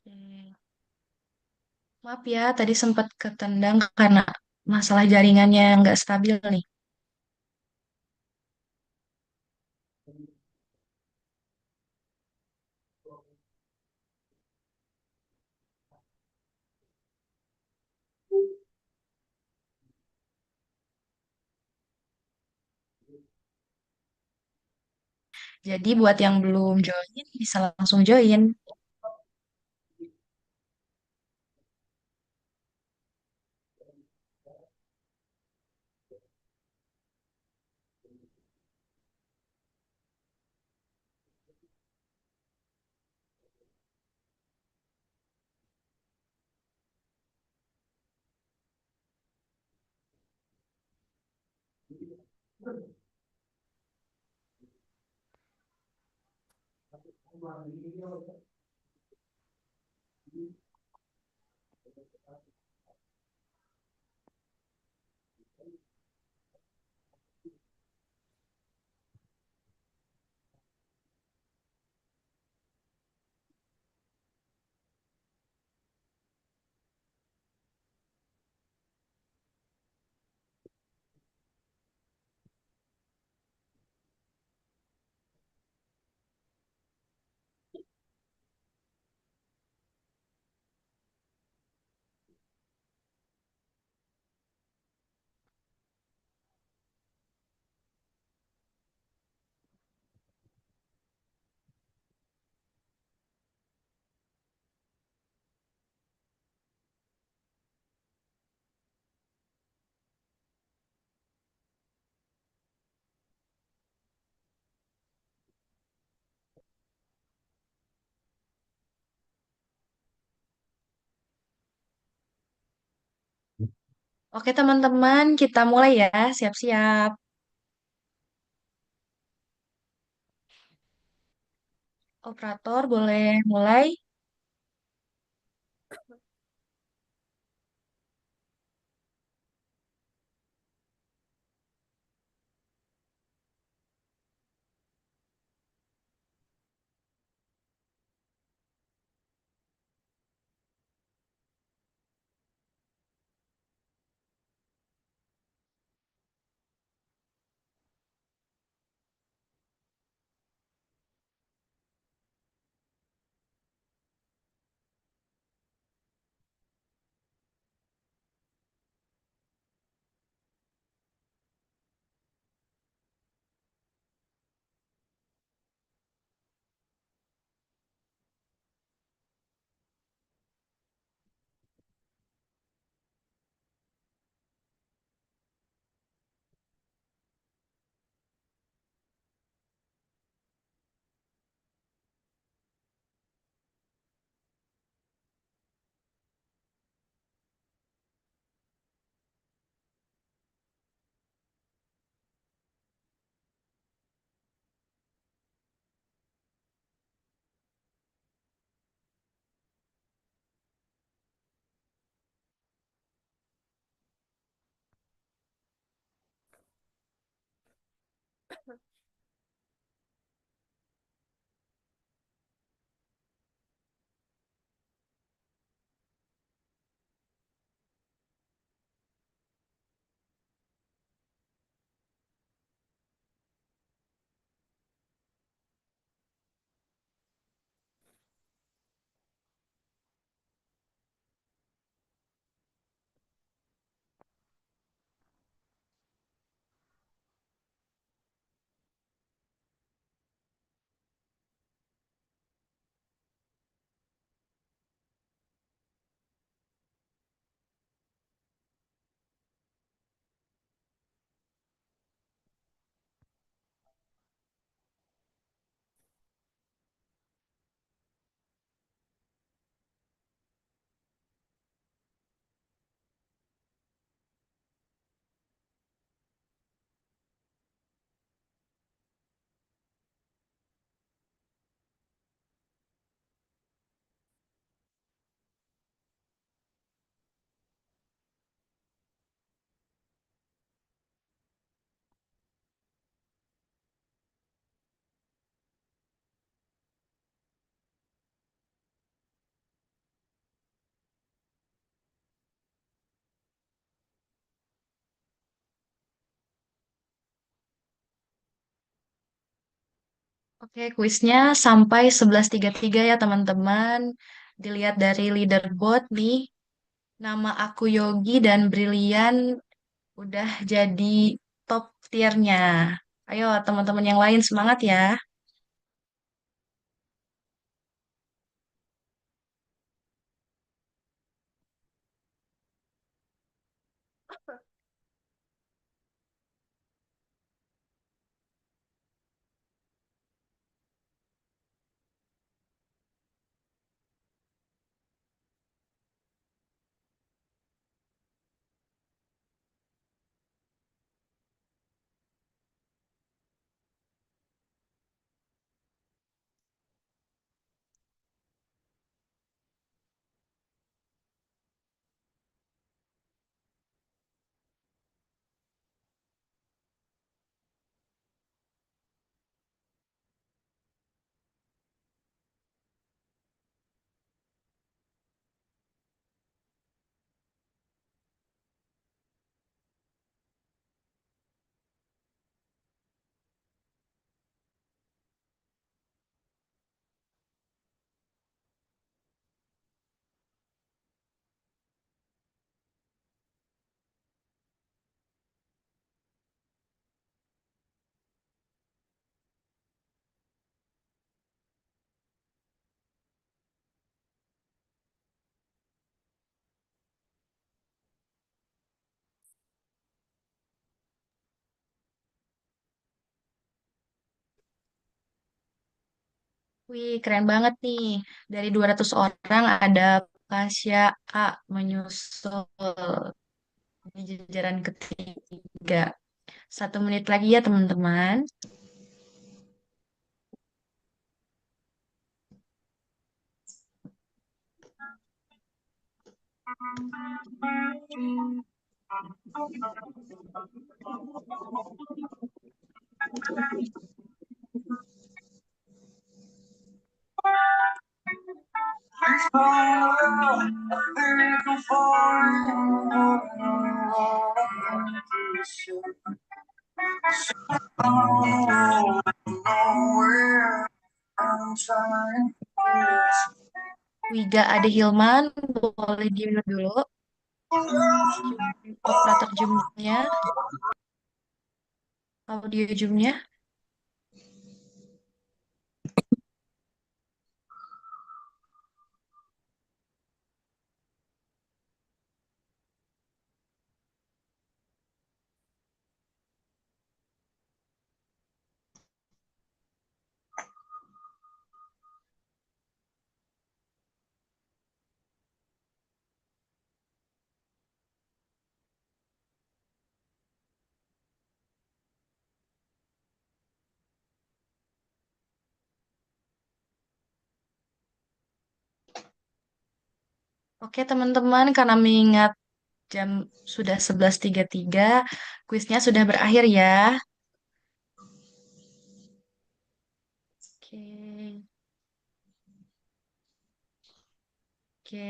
Speaker 2: Oke. Maaf ya, tadi sempat ketendang karena masalah jaringannya nggak stabil nih. Jadi buat yang belum join, bisa langsung join. Oke teman-teman, kita mulai ya. Siap-siap. Operator boleh mulai. Oke, kuisnya sampai 11.33 ya teman-teman. Dilihat dari leaderboard nih, nama aku Yogi dan Brilian udah jadi top tiernya. Ayo teman-teman yang lain semangat ya. Wih, keren banget nih. Dari 200 orang ada Pasya A menyusul di jajaran ketiga. 1 menit lagi ya teman-teman. Wiga ada Hilman, boleh di dulu. Operator Zoom-nya, audio Zoom-nya. Oke teman-teman, karena mengingat jam sudah 11.33, kuisnya sudah berakhir ya. Oke, oke.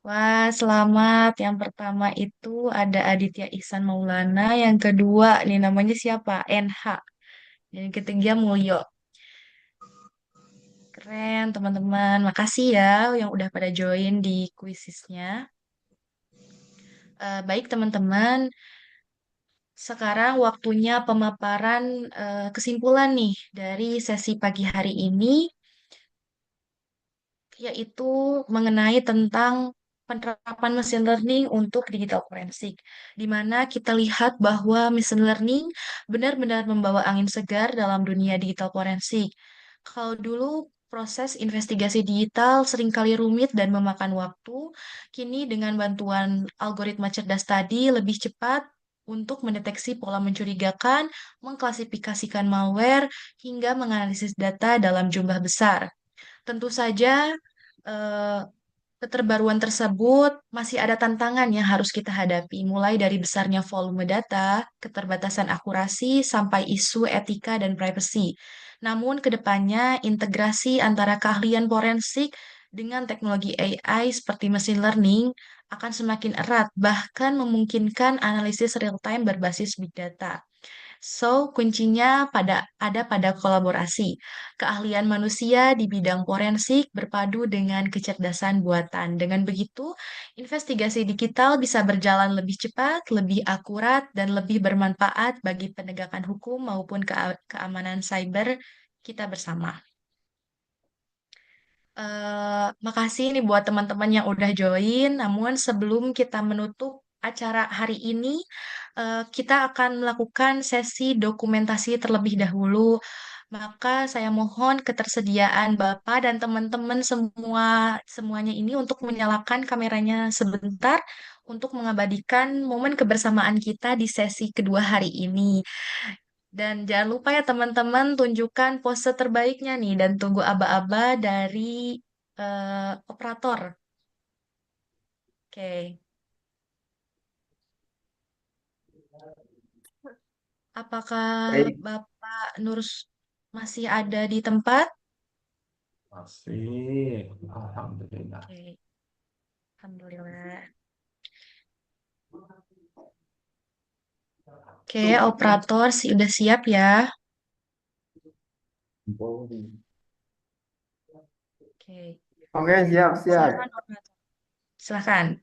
Speaker 2: Wah, selamat. Yang pertama itu ada Aditya Ihsan Maulana, yang kedua nih namanya siapa? NH. Yang ketiga Mulyo. Keren, teman-teman. Makasih ya yang udah pada join di kuisisnya. Baik, teman-teman. Sekarang waktunya pemaparan kesimpulan nih dari sesi pagi hari ini, yaitu mengenai tentang penerapan machine learning untuk digital forensik, di mana kita lihat bahwa machine learning benar-benar membawa angin segar dalam dunia digital forensik. Kalau dulu proses investigasi digital seringkali rumit dan memakan waktu, kini dengan bantuan algoritma cerdas tadi lebih cepat untuk mendeteksi pola mencurigakan, mengklasifikasikan malware, hingga menganalisis data dalam jumlah besar. Tentu saja, eh, keterbaruan tersebut masih ada tantangan yang harus kita hadapi, mulai dari besarnya volume data, keterbatasan akurasi, sampai isu etika dan privacy. Namun, kedepannya integrasi antara keahlian forensik dengan teknologi AI seperti machine learning akan semakin erat, bahkan memungkinkan analisis real-time berbasis big data. So, kuncinya ada pada kolaborasi. Keahlian manusia di bidang forensik berpadu dengan kecerdasan buatan. Dengan begitu, investigasi digital bisa berjalan lebih cepat, lebih akurat, dan lebih bermanfaat bagi penegakan hukum maupun keamanan cyber kita bersama. Makasih nih buat teman-teman yang udah join. Namun sebelum kita menutup acara hari ini, kita akan melakukan sesi dokumentasi terlebih dahulu. Maka saya mohon ketersediaan Bapak dan teman-teman semuanya ini untuk menyalakan kameranya sebentar untuk mengabadikan momen kebersamaan kita di sesi kedua hari ini. Dan jangan lupa ya teman-teman tunjukkan pose terbaiknya nih dan tunggu aba-aba dari operator. Oke. Apakah
Speaker 7: Baik,
Speaker 2: Bapak Nurus masih ada di tempat?
Speaker 3: Masih, alhamdulillah.
Speaker 2: Oke. Alhamdulillah. Oke, operator udah siap ya. Oke.
Speaker 7: oke siap siap.
Speaker 2: Silakan operator. Silakan.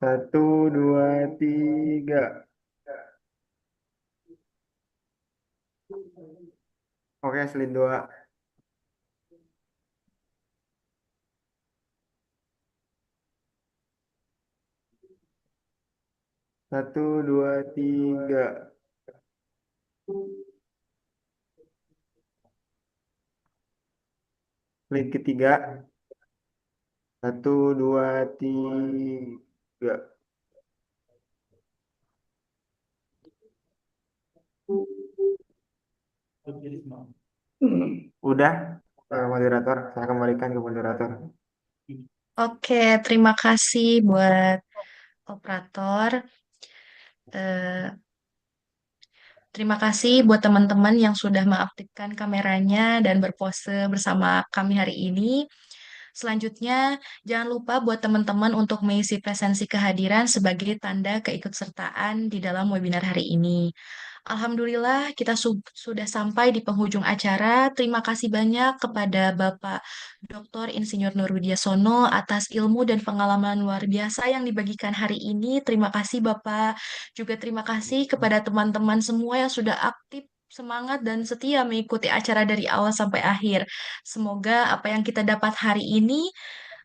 Speaker 7: Satu, dua, tiga. Oke, slide dua. Satu, dua, tiga. Slide ketiga. Satu, dua, tiga. Udah, moderator. Saya kembalikan ke moderator.
Speaker 2: Oke, terima kasih buat operator. Eh, Terima kasih buat teman-teman yang sudah mengaktifkan kameranya dan berpose bersama kami hari ini. Selanjutnya, jangan lupa buat teman-teman untuk mengisi presensi kehadiran sebagai tanda keikutsertaan di dalam webinar hari ini. Alhamdulillah, kita sudah sampai di penghujung acara. Terima kasih banyak kepada Bapak Dr. Insinyur Nurwidyasono atas ilmu dan pengalaman luar biasa yang dibagikan hari ini. Terima kasih Bapak. Juga terima kasih kepada teman-teman semua yang sudah aktif, semangat, dan setia mengikuti acara dari awal sampai akhir. Semoga apa yang kita dapat hari ini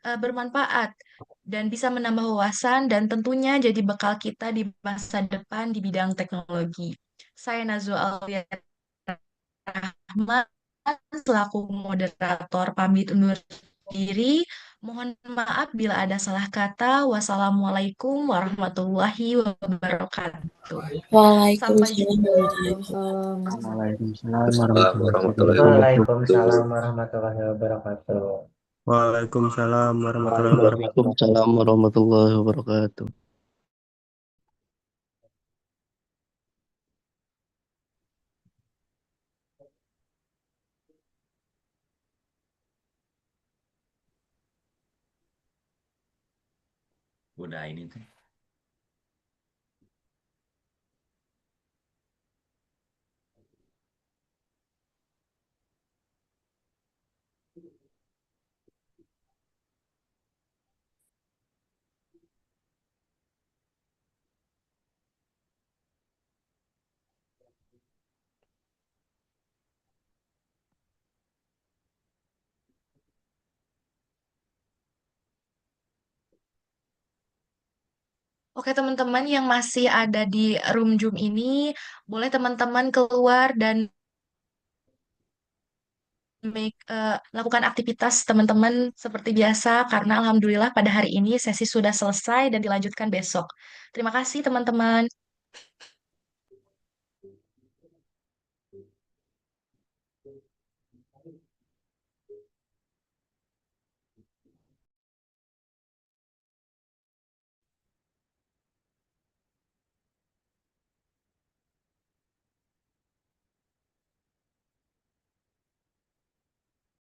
Speaker 2: bermanfaat dan bisa menambah wawasan dan tentunya jadi bekal kita di masa depan di bidang teknologi. Saya Nazwa Alfian Rahman selaku moderator pamit undur diri. Mohon maaf bila ada salah kata. Wassalamualaikum warahmatullahi wabarakatuh. Sampai jumpa.
Speaker 7: Waalaikumsalam
Speaker 8: Waalaikumsalam warahmatullahi wabarakatuh.
Speaker 7: Waalaikumsalam warahmatullahi wabarakatuh.
Speaker 5: Waalaikumsalam warahmatullahi wabarakatuh.
Speaker 9: Udah ini tuh.
Speaker 2: Oke, teman-teman yang masih ada di room Zoom ini, boleh teman-teman keluar dan lakukan aktivitas teman-teman seperti biasa, karena alhamdulillah pada hari ini sesi sudah selesai dan dilanjutkan besok. Terima kasih, teman-teman.